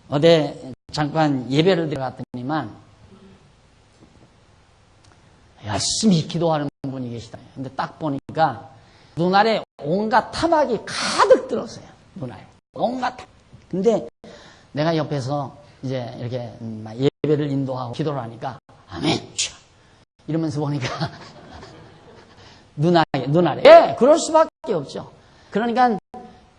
어제 잠깐 예배를 들어갔더니만 열심히 기도하는 분이 계시다. 근데 딱 보니까 눈알에 온갖 탐악이 가득 들었어요. 눈알에 온갖 탐악. 근데 내가 옆에서 이제 이렇게 예배를 인도하고 기도를 하니까 아멘 이러면서 보니까 눈알에 예, 그럴 수밖에 없죠. 그러니까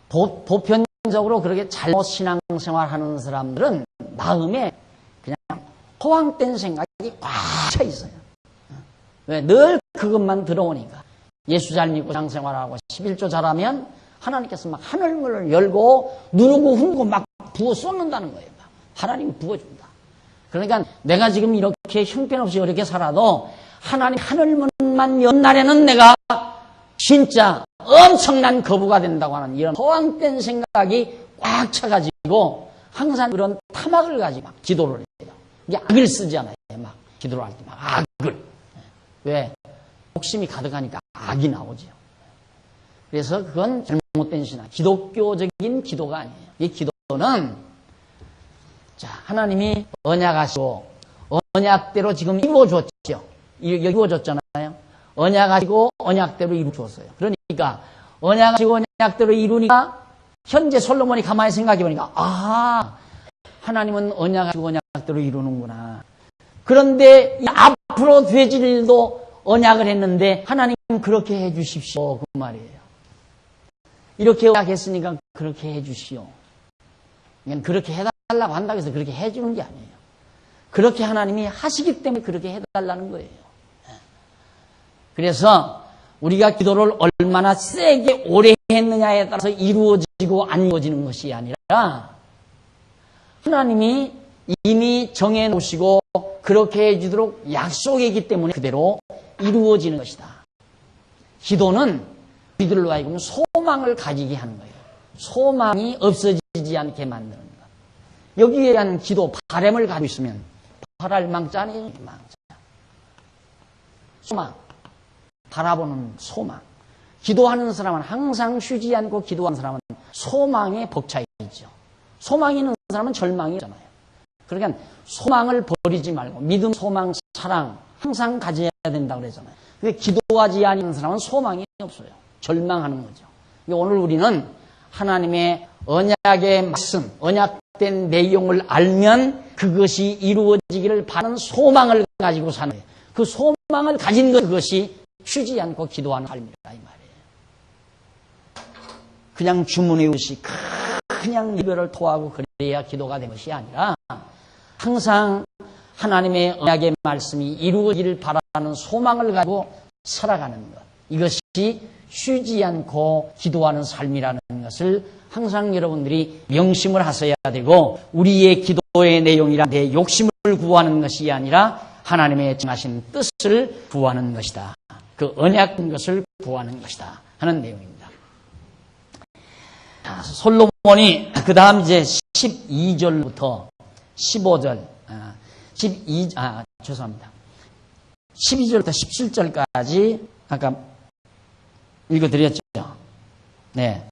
보편적으로 그렇게 잘못 신앙생활하는 사람들은 마음에 그냥 허황된 생각이 꽉 차 있어요. 왜? 늘 그것만 들어오니까. 예수 잘 믿고 신앙생활하고 11조 잘하면 하나님께서 막 하늘문을 열고 누르고 흔고 막 부어 쏟는다는 거예요. 하나님이 부어준다. 그러니까 내가 지금 이렇게 형편없이 이렇게 살아도 하나님 하늘문만 연 날에는 내가 진짜 엄청난 거부가 된다고 하는 이런 허황된 생각이 꽉 차가지고 항상 그런 탐악을 가지고 막 기도를 해요. 이게 악을 쓰잖아요. 막 기도를 할 때 막 악을. 왜? 욕심이 가득하니까 악이 나오죠. 그래서 그건 잘못된 신앙. 기독교적인 기도가 아니에요. 이 기도는 자, 하나님이 언약하시고 언약대로 지금 이루어줬죠. 이루어졌잖아요. 언약하시고 언약대로 이루어줬어요. 그러니까 언약하시고 언약대로 이루니까 현재 솔로몬이 가만히 생각해보니까 아, 하나님은 언약하시고 언약대로 이루는구나. 그런데 앞으로 되질 일도 언약을 했는데 하나님 그렇게 해주십시오. 그 말이에요. 이렇게 언약했으니까 그렇게 해주시오. 그냥 그렇게 해달라고 한다고 해서 그렇게 해주는 게 아니에요. 그렇게 하나님이 하시기 때문에 그렇게 해달라는 거예요. 그래서 우리가 기도를 얼마나 세게 오래 했느냐에 따라서 이루어지고 안 이루어지는 것이 아니라 하나님이 이미 정해놓으시고 그렇게 해주도록 약속이기 때문에 그대로 이루어지는 것이다. 기도는 우리들로 하여금 소망을 가지게 하는 거예요. 소망이 없어지지 않게 만드는 것. 여기에 대한 기도, 바람을 가지고 있으면 바랄 망자 아니에요. 망자. 소망. 바라보는 소망. 기도하는 사람은 항상 쉬지 않고 기도하는 사람은 소망에 벅차 있죠. 소망이 있는 사람은 절망이 없잖아요. 그러니까 소망을 버리지 말고 믿음, 소망, 사랑 항상 가져야 된다고 그러잖아요. 근데 기도하지 않는 사람은 소망이 없어요. 절망하는 거죠. 오늘 우리는 하나님의 언약의 말씀, 언약된 내용을 알면 그것이 이루어지기를 바라는 소망을 가지고 사는 거예요. 그 소망을 가진 그것이 쉬지 않고 기도하는 삶이라 이 말이에요. 그냥 주문 외우시 그냥 예배를 토하고 그래야 기도가 된 것이 아니라 항상 하나님의 언약의 말씀이 이루어지기를 바라는 소망을 가지고 살아가는 것. 이것이 쉬지 않고 기도하는 삶이라는 것을 항상 여러분들이 명심을 하셔야 되고 우리의 기도의 내용이란 내 욕심을 구하는 것이 아니라 하나님의 정하신 뜻을 구하는 것이다. 그 언약된 것을 구하는 것이다 하는 내용입니다. 솔로몬이 그 다음 이제 12절부터 15절, 12절부터 17절까지 아까 읽어드렸죠. 네.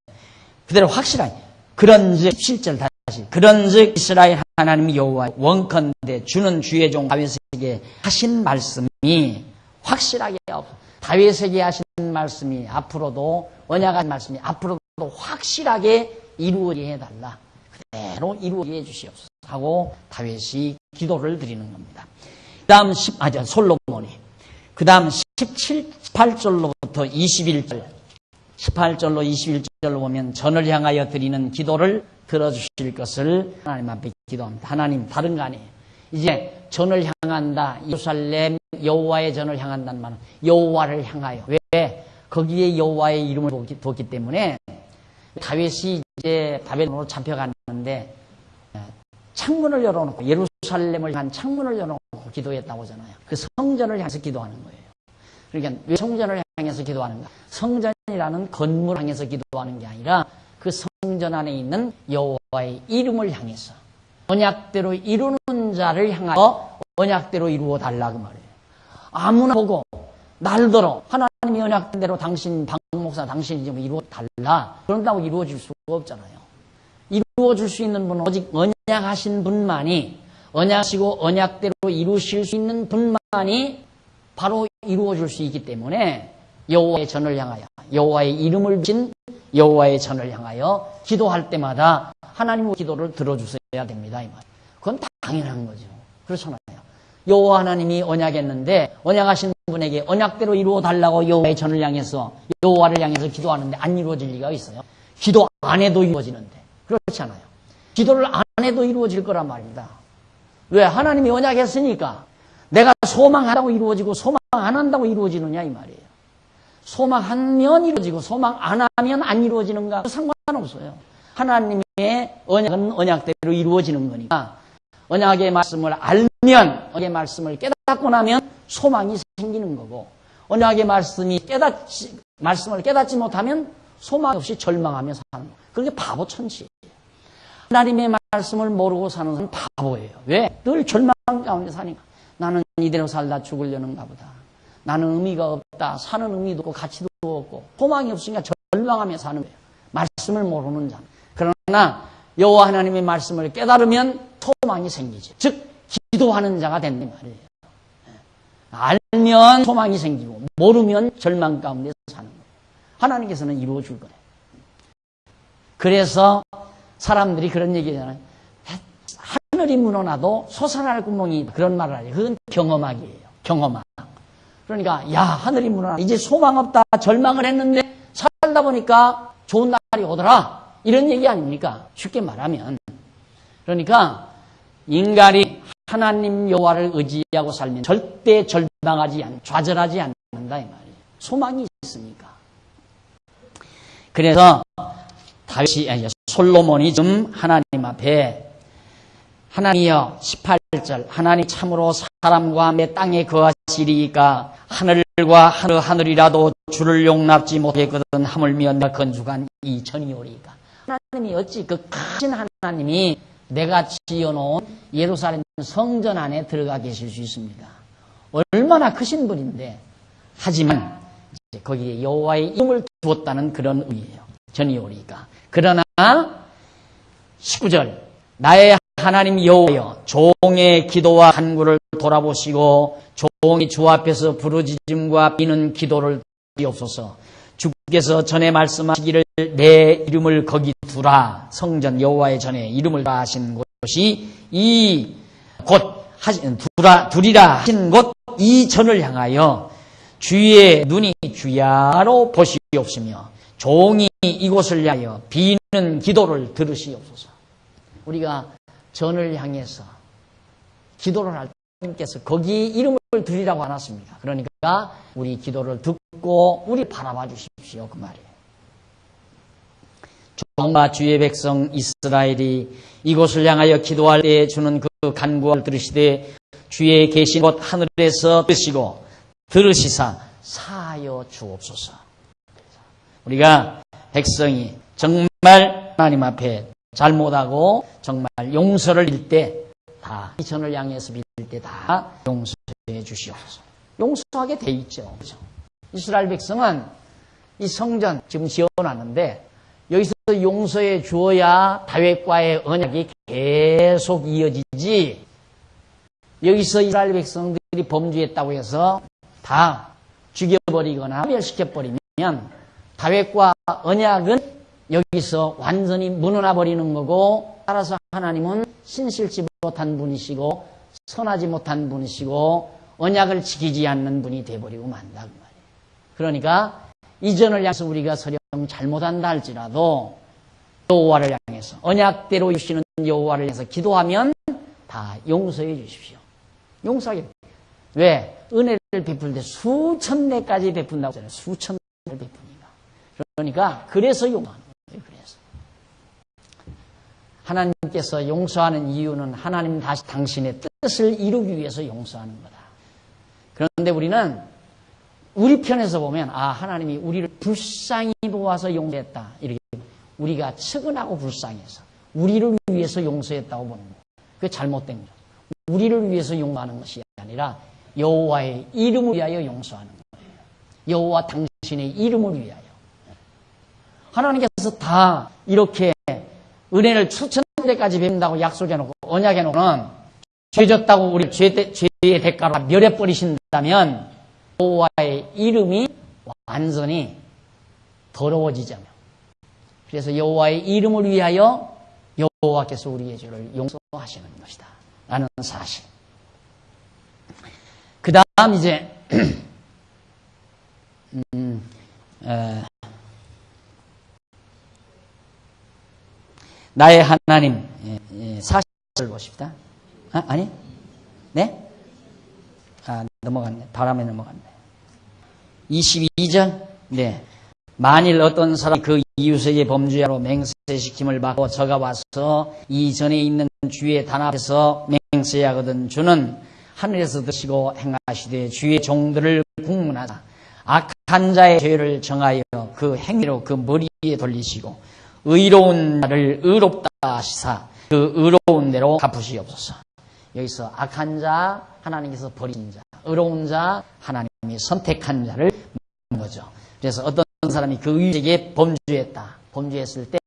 그대로 확실하게. 그런즉 17절 다시. 그런즉 이스라엘 하나님 여호와 원컨대 주는 주의 종 다윗에게 하신 말씀이 확실하게 다윗에게 하신 말씀이 앞으로도 언약한 말씀이 앞으로도 확실하게 이루어지게 해달라. 그대로 이루어지게 해주시옵소서 하고 다윗이 기도를 드리는 겁니다. 그 다음 솔로몬이 그 다음 18절로부터 21절 18절로 21절로 보면 전을 향하여 드리는 기도를 들어주실 것을 하나님 앞에 기도합니다. 하나님 다른 거 아니에요. 이제 전을 향한다. 예루살렘 여호와의 전을 향한다는 말은 여호와를 향하여. 왜? 거기에 여호와의 이름을 뒀기 때문에 다윗이 이제 바벨론으로 잡혀갔는데 창문을 열어놓고 예루살렘을 향한 창문을 열어놓고 기도했다고 하잖아요. 그 성전을 향해서 기도하는 거예요. 그러니까 왜 성전을 향해서 기도하는가? 성전이라는 건물을 향해서 기도하는 게 아니라 그 성전 안에 있는 여호와의 이름을 향해서 언약대로 이루는 자를 향하여 언약대로 이루어 달라 그 말이에요. 아무나 보고 날더러 하나님이 언약대로 당신 박 목사 당신이 좀 이루어 달라 그런다고 이루어질 수가 없잖아요. 이루어줄 수 있는 분은 오직 언약하신 분만이 언약하시고 언약대로 이루실 수 있는 분만이 바로 이루어질 수 있기 때문에 여호와의 전을 향하여 여호와의 이름을 비친 여호와의 전을 향하여 기도할 때마다 하나님의 기도를 들어주셔야 됩니다. 이 말. 그건 당연한 거죠. 그렇잖아요. 여호와 하나님이 언약했는데 언약하신 분에게 언약대로 이루어 달라고 여호와의 전을 향해서 여호와를 향해서 기도하는데 안 이루어질 리가 있어요. 기도 안 해도 이루어지는데 그렇잖아요. 기도를 안 해도 이루어질 거란 말입니다. 왜? 하나님이 언약했으니까 내가 소망하다고 이루어지고 소망 안 한다고 이루어지느냐 이 말이에요. 소망하면 이루어지고 소망 안 하면 안 이루어지는가 상관없어요. 하나님의 언약은 언약대로 이루어지는 거니까 언약의 말씀을 알면 언약의 말씀을 깨닫고 나면 소망이 생기는 거고 언약의 말씀을 깨닫지 못하면 소망 없이 절망하며 사는 거예요. 그게 바보 천지예요. 하나님의 말씀을 모르고 사는 사람은 바보예요. 왜? 늘 절망 가운데 사니까. 나는 이대로 살다 죽으려는가 보다. 나는 의미가 없다. 사는 의미도 없고 가치도 없고 소망이 없으니까 절망하며 사는 거예요. 말씀을 모르는 자는. 그러나 여호와 하나님의 말씀을 깨달으면 소망이 생기죠. 즉 기도하는 자가 된단 말이에요. 알면 소망이 생기고 모르면 절망 가운데 사는 거예요. 하나님께서는 이루어 줄 거예요. 그래서 사람들이 그런 얘기잖아요. 하늘이 무너나도 솟아날 구멍이 있다. 그런 말을 하죠. 그건 경험학이에요. 경험학. 그러니까 야 하늘이 무너나 이제 소망 없다 절망을 했는데 살다 보니까 좋은 날이 오더라. 이런 얘기 아닙니까? 쉽게 말하면. 그러니까 인간이 하나님 여호와를 의지하고 살면 절대 좌절하지 않는다 이 말이에요. 소망이 있으니까. 그래서 솔로몬이 지금 하나님 앞에 하나님이여 18절 하나님 참으로 사람과 함께 땅에 거하시리이까 하늘과 하늘이라도 주를 용납지 못하거든 하물며 내가 건축한 이 전이오리이까. 하나님이 어찌 그 크신 하나님이 내가 지어놓은 예루살렘 성전 안에 들어가 계실 수 있습니까? 얼마나 크신 분인데 하지만 거기에 여호와의 이름을 두었다는 그런 의미예요. 전이오리이까. 그러나 19절 나의 하나님 여호와여 종의 기도와 간구를 돌아보시고 종이 주 앞에서 부르짖음과 비는 기도를 주옵소서. 주께서 전에 말씀하시기를 내 이름을 거기 두라. 성전 여호와의 전에 이름을 두라 하신 곳이 이 곧 두리라 하신 곳 이 전을 향하여 주의 눈이 주야로 보시옵시며 종이 이곳을 향하여 비는 기도를 들으시옵소서. 우리가 전을 향해서 기도를 할 때 하나님께서 거기 이름을 드리라고 안 왔습니까? 그러니까 우리 기도를 듣고 우리 바라봐 주십시오. 그 말이에요. 종과 주의 백성 이스라엘이 이곳을 향하여 기도할 때 주는 그 간구를 들으시되 주의 계신 곳 하늘에서 들으시사 사하여 주옵소서. 우리가 백성이 정말 하나님 앞에 잘못하고 정말 용서를 빌 때 다 이 전을 향해서 빌 때 다 용서해 주시옵소서. 용서하게 돼 있죠. 그렇죠? 이스라엘 백성은 이 성전 지금 지어놨는데 여기서 용서해 주어야 다윗과의 언약이 계속 이어지지. 여기서 이스라엘 백성들이 범죄했다고 해서 다 죽여버리거나 멸시켜버리면 다윗과 언약은 여기서 완전히 무너나 버리는 거고, 따라서 하나님은 신실치 못한 분이시고 선하지 못한 분이시고 언약을 지키지 않는 분이 돼버리고 만다 그 말이에요. 그러니까 이전을 향해서 우리가 서령 잘못한다 할지라도 여호와를 향해서 언약대로 주시는 여호와를 향해서 기도하면 다 용서해 주십시오. 용서하게. 왜? 은혜를 베풀 때 수천 내까지 베푼다고 하잖아요. 수천 내를 베푸니까. 그러니까 그래서 용서하는 거예요. 그래서 하나님께서 용서하는 이유는 하나님 다시 당신의 뜻을 이루기 위해서 용서하는 거다. 그런데 우리는 우리 편에서 보면 하나님이 우리를 불쌍히 보아서 용서했다. 이렇게 우리가 측은하고 불쌍해서 우리를 위해서 용서했다고 보는 거예요. 그게 잘못된 거죠. 우리를 위해서 용서하는 것이 아니라 여호와의 이름을 위하여 용서하는 거예요. 여호와 당신의 이름을 위하여. 하나님께서 다 이렇게 은혜를 수천대까지 베푼다고 약속해놓고 언약해놓고는 죄졌다고 우리 죄의 대가로 멸해버리신다면 여호와의 이름이 완전히 더러워지잖아요. 그래서 여호와의 이름을 위하여 여호와께서 우리의 죄를 용서하시는 것이다 라는 사실. 그 다음 이제 나의 하나님 40절 보십시다. 아니? 네? 넘어갔네. 바람에 넘어갔네. 22절. 네. 만일 어떤 사람이 그 이웃에게 범죄하로 맹세시킴을 받고 저가 와서 이전에 있는 주의 단 앞에서 맹세하거든 주는 하늘에서 드시고 행하시되 주의 종들을 국문하사 악한 자의 죄를 정하여 그 행위로 그 머리에 돌리시고 의로운 자를 의롭다 하시사 그 의로운 대로 갚으시옵소서. 여기서 악한 자 하나님께서 버리신 자, 의로운 자 하나님이 선택한 자를 말하는 거죠. 그래서 어떤 사람이 그 이웃에게 범죄했을 때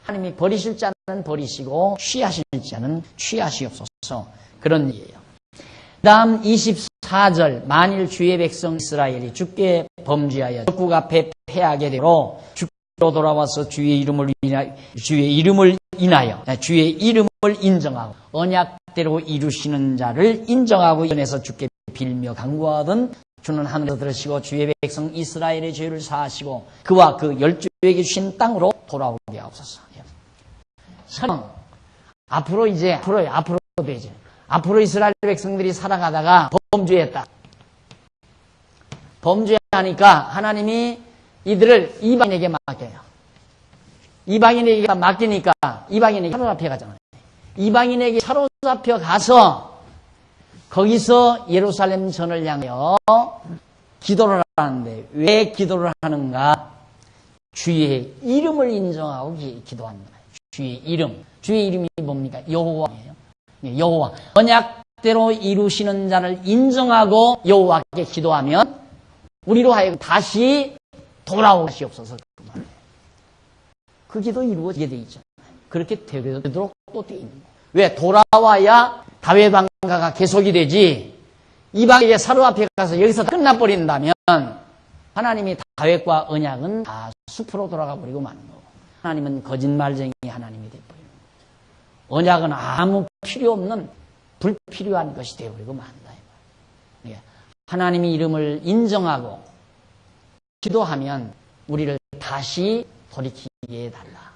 하나님이 버리실 자는 버리시고 취하실 자는 취하시옵소서. 그런 얘기예요. 그 다음 24절. 만일 주의 백성 이스라엘이 주께 범죄하여 적국 앞에 패하게 되므로 주께로 돌아와서 주의 이름을 인하여 주의 이름을 인정하고 언약대로 이루시는 자를 인정하고 연해서 주께 빌며 간구하던 주는 하늘에서 들으시고 주의 백성 이스라엘의 죄를 사하시고 그와 그 열조에게 주신 땅으로 돌아오게 하옵소서. 앞으로 되지. 앞으로 이스라엘 백성들이 살아가다가 범죄했다. 범죄하니까 하나님이 이들을 이방인에게 맡겨요. 이방인에게 맡기니까 이방인에게 사로잡혀 가잖아요. 이방인에게 사로잡혀 가서 거기서 예루살렘 전을 향하여 기도를 하는데 왜 기도를 하는가? 주의 이름을 인정하고 기도합니다. 주의 이름. 주의 이름이 뭡니까? 여호와예요. 여호와. 언약대로 이루시는 자를 인정하고 여호와께 기도하면 우리로 하여금 다시 돌아오시옵소서. 그 기도 이루어지게 돼 있잖아요. 그렇게 되도록 또 돼 있는 거예요. 왜? 돌아와야 다윗 왕가가 계속이 되지. 이방에게 사로잡혀 가서 여기서 끝나버린다면 하나님이 다윗과 언약은 다 숲으로 돌아가 버리고 마는 거고 하나님은 거짓말쟁이 하나님이 돼버리는 거예요. 언약은 아무 필요 없는 불필요한 것이 되어버리고 만다. 하나님의 이름을 인정하고 기도하면 우리를 다시 돌이키게 해달라.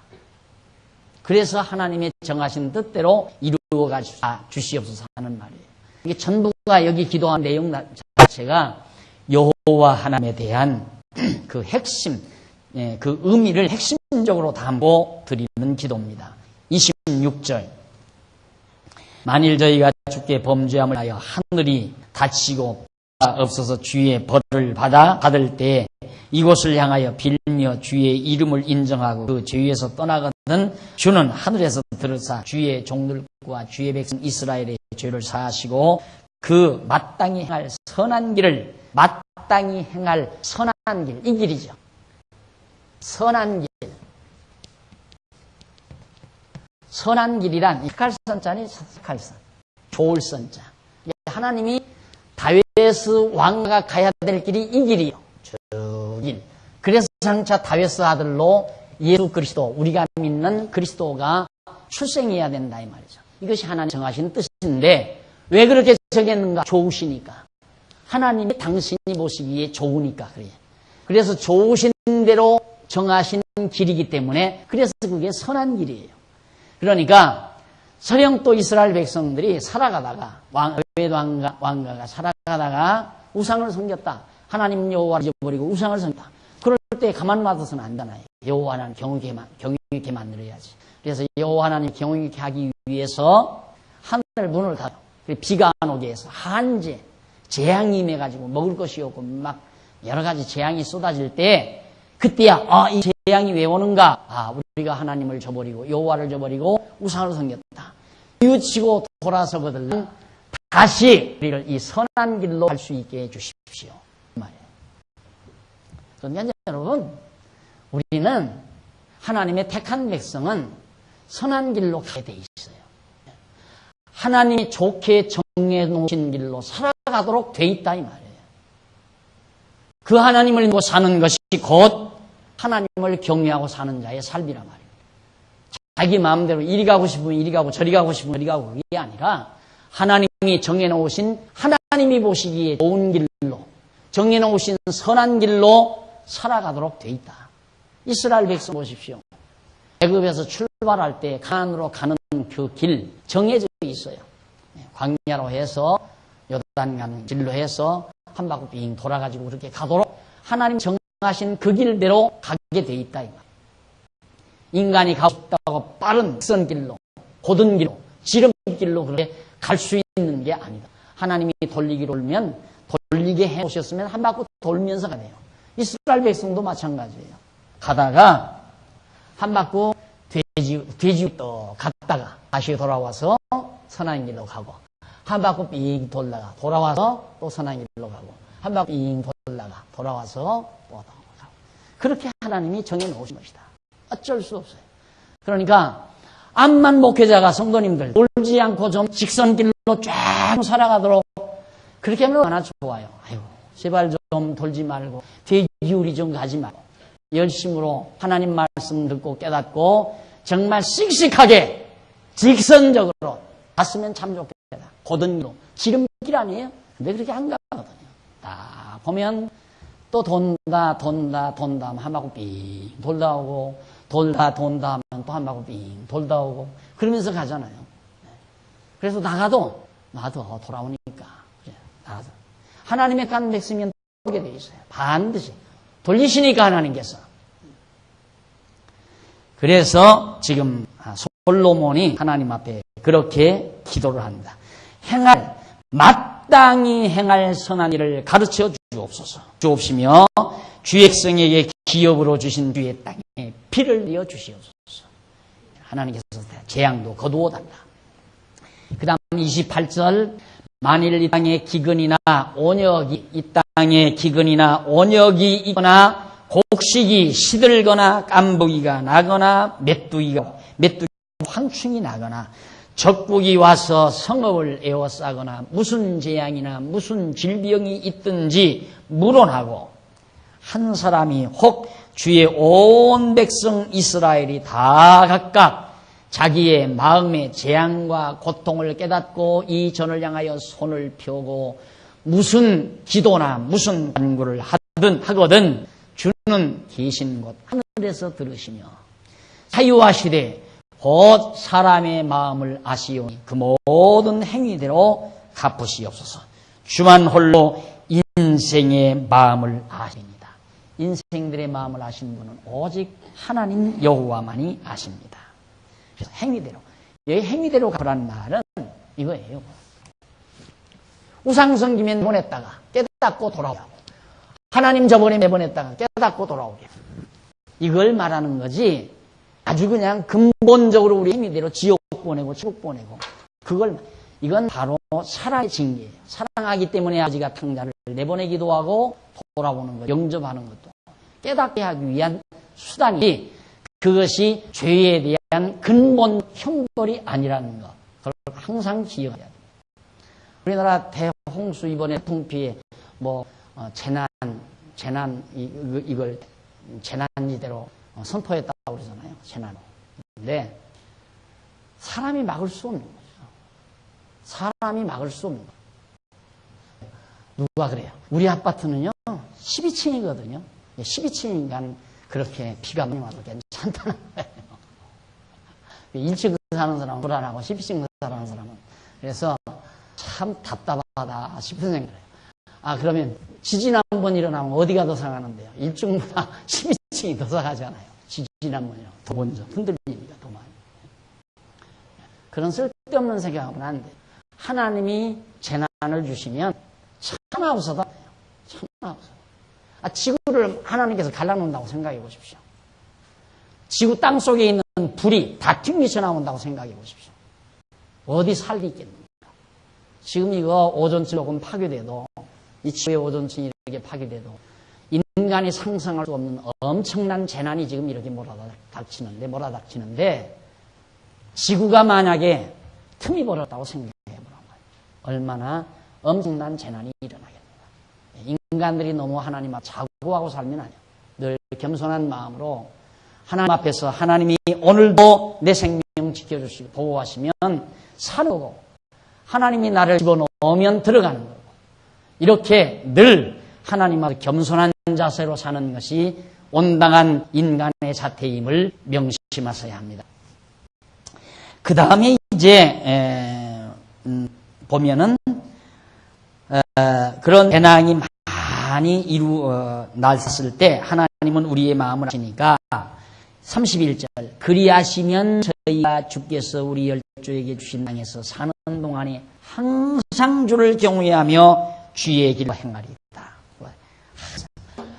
그래서 하나님의 정하신 뜻대로 이루어가 주시옵소서 하는 말이에요. 이게 전부가 여기 기도한 내용 자체가 여호와 하나님에 대한 그 핵심, 그 의미를 핵심적으로 담고 드리는 기도입니다. 26절. 만일 저희가 주께 범죄함을 하여 하늘이 닫히고 없어서 주의 벌을 받을 때 이곳을 향하여 빌며 주의 이름을 인정하고 그 죄에서 떠나거든 주는 하늘에서 들으사 주의 종들과 주의 백성 이스라엘의 죄를 사하시고 그 마땅히 행할 선한 길을 마땅히 행할 선한 길, 이 길이죠. 선한 길. 선한 길이란 착할선자니 착할선, 좋을 선자. 하나님이 다윗 왕가가 가야 될 길이 이 길이요. 저 길. 그래서 장차 다윗의 아들로 예수 그리스도, 우리가 믿는 그리스도가 출생해야 된다 이 말이죠. 이것이 하나님 정하신 뜻인데 왜 그렇게 정했는가? 좋으시니까. 하나님이 당신이 보시기에 좋으니까 그래요. 그래서 좋으신 대로 정하신 길이기 때문에 그래서 그게 선한 길이에요. 그러니까 서령 이스라엘 백성들이 살아가다가 왕가가 살아가다가 우상을 섬겼다. 하나님 여호와를 잊어버리고 우상을 섬겼다. 그럴 때 가만 놔둬서는 안 되나요? 여호와 하나님 경외하게 만들어야지. 그래서 여호와 하나님 경외하게 하기 위해서 하늘 문을 닫아. 비가 안 오게 해서 한제, 재앙이 임해가지고 먹을 것이 없고 막 여러 가지 재앙이 쏟아질 때 그때야 이 재앙이 왜 오는가? 우리가 하나님을 저버리고 여호와를 저버리고 우상을 섬겼다. 뉘우치고 돌아서거든 다시 우리를 이 선한 길로 갈 수 있게 해주십시오. 그 말이에요. 그러니까 여러분, 우리는 하나님의 택한 백성은 선한 길로 가게 돼 있어요. 하나님이 좋게 정해놓으신 길로 살아가도록 돼 있다 이 말이에요. 그 하나님을 믿고 사는 것이 곧 하나님을 경외하고 사는 자의 삶이란 말입니다. 자기 마음대로 이리 가고 싶으면 이리 가고 저리 가고 싶으면 저리 가고 그게 아니라 하나님이 정해놓으신 하나님이 보시기에 좋은 길로 정해놓으신 선한 길로 살아가도록 돼 있다. 이스라엘 백성 보십시오. 애굽에서 출발할 때 가나안으로 가는 그 길 정해져 있어요. 광야로 해서 요단 가는 길로 해서 한 바퀴 빙 돌아가지고 그렇게 가도록 하나님 정하신 그 길대로 가게 돼 있다. 인간이 가고 싶다고 빠른 선 길로, 고든 길로, 지름길로 그렇게 갈 수 있는 게 아니다. 하나님이 돌리기로 돌면 돌리게 해 오셨으면 한 바퀴 돌면서 가네요. 이스라엘 백성도 마찬가지예요. 가다가 한 바퀴 돼지 또 갔다가 다시 돌아와서 선한 길로 가고 한 바퀴 빙 돌다가 돌아와서 또 선한 길로 가고 한 바퀴 빙 돌다가 돌아와서 또 가고 그렇게 하나님이 정해놓으신 것이다. 어쩔 수 없어요. 그러니까 암만 목회자가 성도님들 돌지 않고 좀 직선길로 쫙 살아가도록 그렇게 하면 얼마나 좋아요. 아이고 제발 좀 돌지 말고 돼지우리 좀 가지 말고 열심으로 하나님 말씀 듣고 깨닫고 정말 씩씩하게 직선적으로 갔으면 참 좋겠다. 고든 길로 지름길 아니에요? 근데 그렇게 안 가거든요. 딱 보면 또 돈다 한 바퀴 빙 돌다 오고 돈다 하면 또 한 바퀴 빙 돌다 오고 그러면서 가잖아요. 그래서 나도 돌아오니까 그래, 나가서 하나님의 간 백성이면 돌게 돼 있어요. 반드시 돌리시니까 하나님께서. 그래서 지금 솔로몬이 하나님 앞에 그렇게 기도를 합니다. 마땅히 행할 선한 일을 가르쳐 주옵시며 주의 백성에게 기업으로 주신 주의 땅에 피를 내어 주시옵소서. 하나님께서 재앙도 거두어 달라. 그 다음 28절 만일 이 땅에 기근이나 온역이 있거나 곡식이 시들거나 깐부기가 나거나 메뚜기가 황충이 나거나 적국이 와서 성읍을 에워싸거나 무슨 재앙이나 무슨 질병이 있든지 물어나고 한 사람이 혹 주의 온 백성 이스라엘이 다 각각 자기의 마음의 재앙과 고통을 깨닫고 이 전을 향하여 손을 펴고 무슨 기도나 무슨 간구를 하거든 주는 계신 곳 하늘에서 들으시며 사유하시되 곧 사람의 마음을 아시오니 그 모든 행위대로 갚으시옵소서. 주만 홀로 인생의 마음을 아십니다. 인생들의 마음을 아시는 분은 오직 하나님 여호와만이 아십니다. 그래서 행위대로, 여기 행위대로 갚으라는 말은 이거예요. 우상 섬기면 내보냈다가 깨닫고 돌아오고 하나님 저번에 내보냈다가 깨닫고 돌아오게 이걸 말하는 거지. 아주 그냥 근본적으로 우리 행위대로 지옥 보내고 천국 보내고 이건 바로 사랑의 징계예요. 사랑하기 때문에 아버지가 탕자를 내보내기도 하고 돌아오는 것, 영접하는 것도 깨닫게 하기 위한 수단이 그것이 죄에 대한 근본 형벌이 아니라는 것. 그걸 항상 기억해야 돼요. 우리나라 대홍수 이번에 태풍 피해 이걸 재난지대로 선포했다고 그러잖아요. 재난으로. 근데 사람이 막을 수 없는 거죠. 사람이 막을 수 없는 거예요. 누가 그래요? 우리 아파트는요 12층이거든요. 12층이니까 그렇게 비가 많이 와도 괜찮다는 거예요. 1층은 사는 사람은 불안하고 12층 사는 사람은. 그래서 참 답답하다 싶은 생각을 해요. 그러면 지진 한 번 일어나면 어디가 더 상하는데요? 1층보다 12층이 더 상하잖아요. 지진 한 번이요. 더 먼저 흔들리니까 더 많이. 그런 쓸데없는 생각하면 안 돼요. 하나님이 재난을 주시면 차마 웃어도 차마 웃어도. 지구를 하나님께서 갈라놓는다고 생각해 보십시오. 지구 땅 속에 있는 불이 다 튕기쳐 나온다고 생각해 보십시오. 어디 살기 있겠는가? 지금 이거 오존층 조금 파괴돼도, 이 지구의 오존층이 이렇게 파괴돼도 인간이 상상할 수 없는 엄청난 재난이 지금 이렇게 몰아닥치는데 지구가 만약에 틈이 벌었다고 생각해 보란 말이에요. 얼마나 엄청난 재난이 일어나겠는가. 인간들이 너무 하나님 앞 자고하고 살면 아니에요. 늘 겸손한 마음으로 하나님 앞에서 하나님이 오늘도 내 생명 지켜주시고 보호하시면 사는 거고, 하나님이 나를 집어넣으면 들어가는 거고, 이렇게 늘 하나님 앞에 겸손한 자세로 사는 것이 온당한 인간의 자태임을 명심하셔야 합니다. 그 다음에 이제 보면은 그런 재난이 많이 났을 때 하나님은 우리의 마음을 아시니까 31절 그리하시면 저희가 주께서 우리 열조에게 주신 땅에서 사는 동안에 항상 주를 경외하며 주의 길을 행하리이다.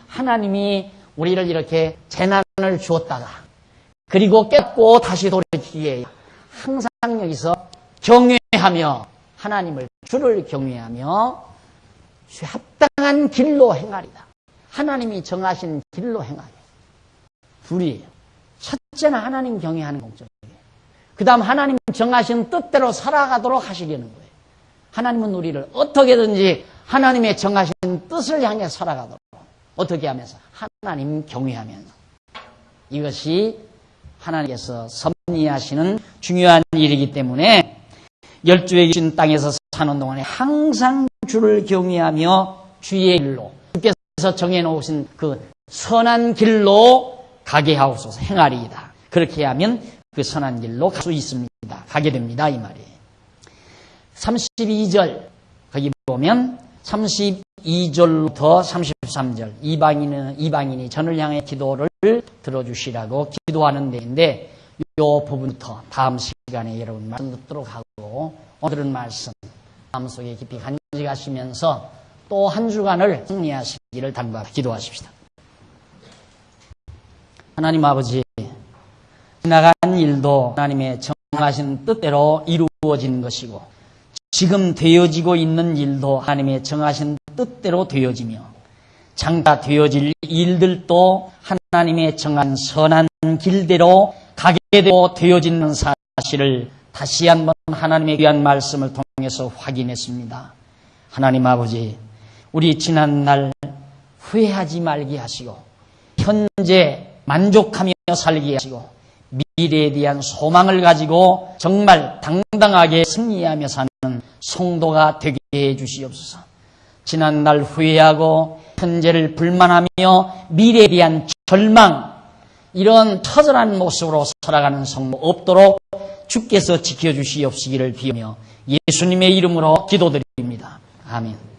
하나님이 우리를 이렇게 재난을 주었다가 그리고 깨닫고 다시 돌이키기에 항상 여기서 경외하며 하나님을 주를 경외하며 주 합당한 길로 행하리다. 하나님이 정하신 길로 행하리. 둘이에요. 첫째는 하나님 경외하는 목적이에요. 그 다음 하나님 정하신 뜻대로 살아가도록 하시려는 거예요. 하나님은 우리를 어떻게든지 하나님의 정하신 뜻을 향해 살아가도록 어떻게 하면서? 하나님 경외하면서. 이것이 하나님께서 섭리하시는 중요한 일이기 때문에 열조에게 주신 땅에서 사는 동안에 항상 주를 경외하며 주의 길로 주께서 정해놓으신 그 선한 길로 가게 하옵소서. 행하리이다. 그렇게 하면 그 선한 길로 갈 수 있습니다. 가게 됩니다. 이 말이에요. 32절 거기 보면 32절부터 33절 이방인이 전을 향해 기도를 들어주시라고 기도하는 데인데 이 부분부터 다음 시간에 여러분 말씀 듣도록 하고 오늘은 말씀 마음속에 깊이 간직하시면서 또 한 주간을 승리하시기를 당부하고 기도하십시다. 하나님 아버지, 지나간 일도 하나님의 정하신 뜻대로 이루어지는 것이고 지금 되어지고 있는 일도 하나님의 정하신 뜻대로 되어지며 장차 되어질 일들도 하나님의 정한 선한 길대로 가게 되고 되어지는 사실을 다시 한번 하나님의 귀한 말씀을 통해서 확인했습니다. 하나님 아버지, 우리 지난날 후회하지 말게 하시고 현재 만족하며 살게 하시고 미래에 대한 소망을 가지고 정말 당당하게 승리하며 사는 성도가 되게 해 주시옵소서. 지난날 후회하고 현재를 불만하며 미래에 대한 절망, 이런 처절한 모습으로 살아가는 성도 없도록 주께서 지켜주시옵시기를 비우며 예수님의 이름으로 기도드립니다. 아멘.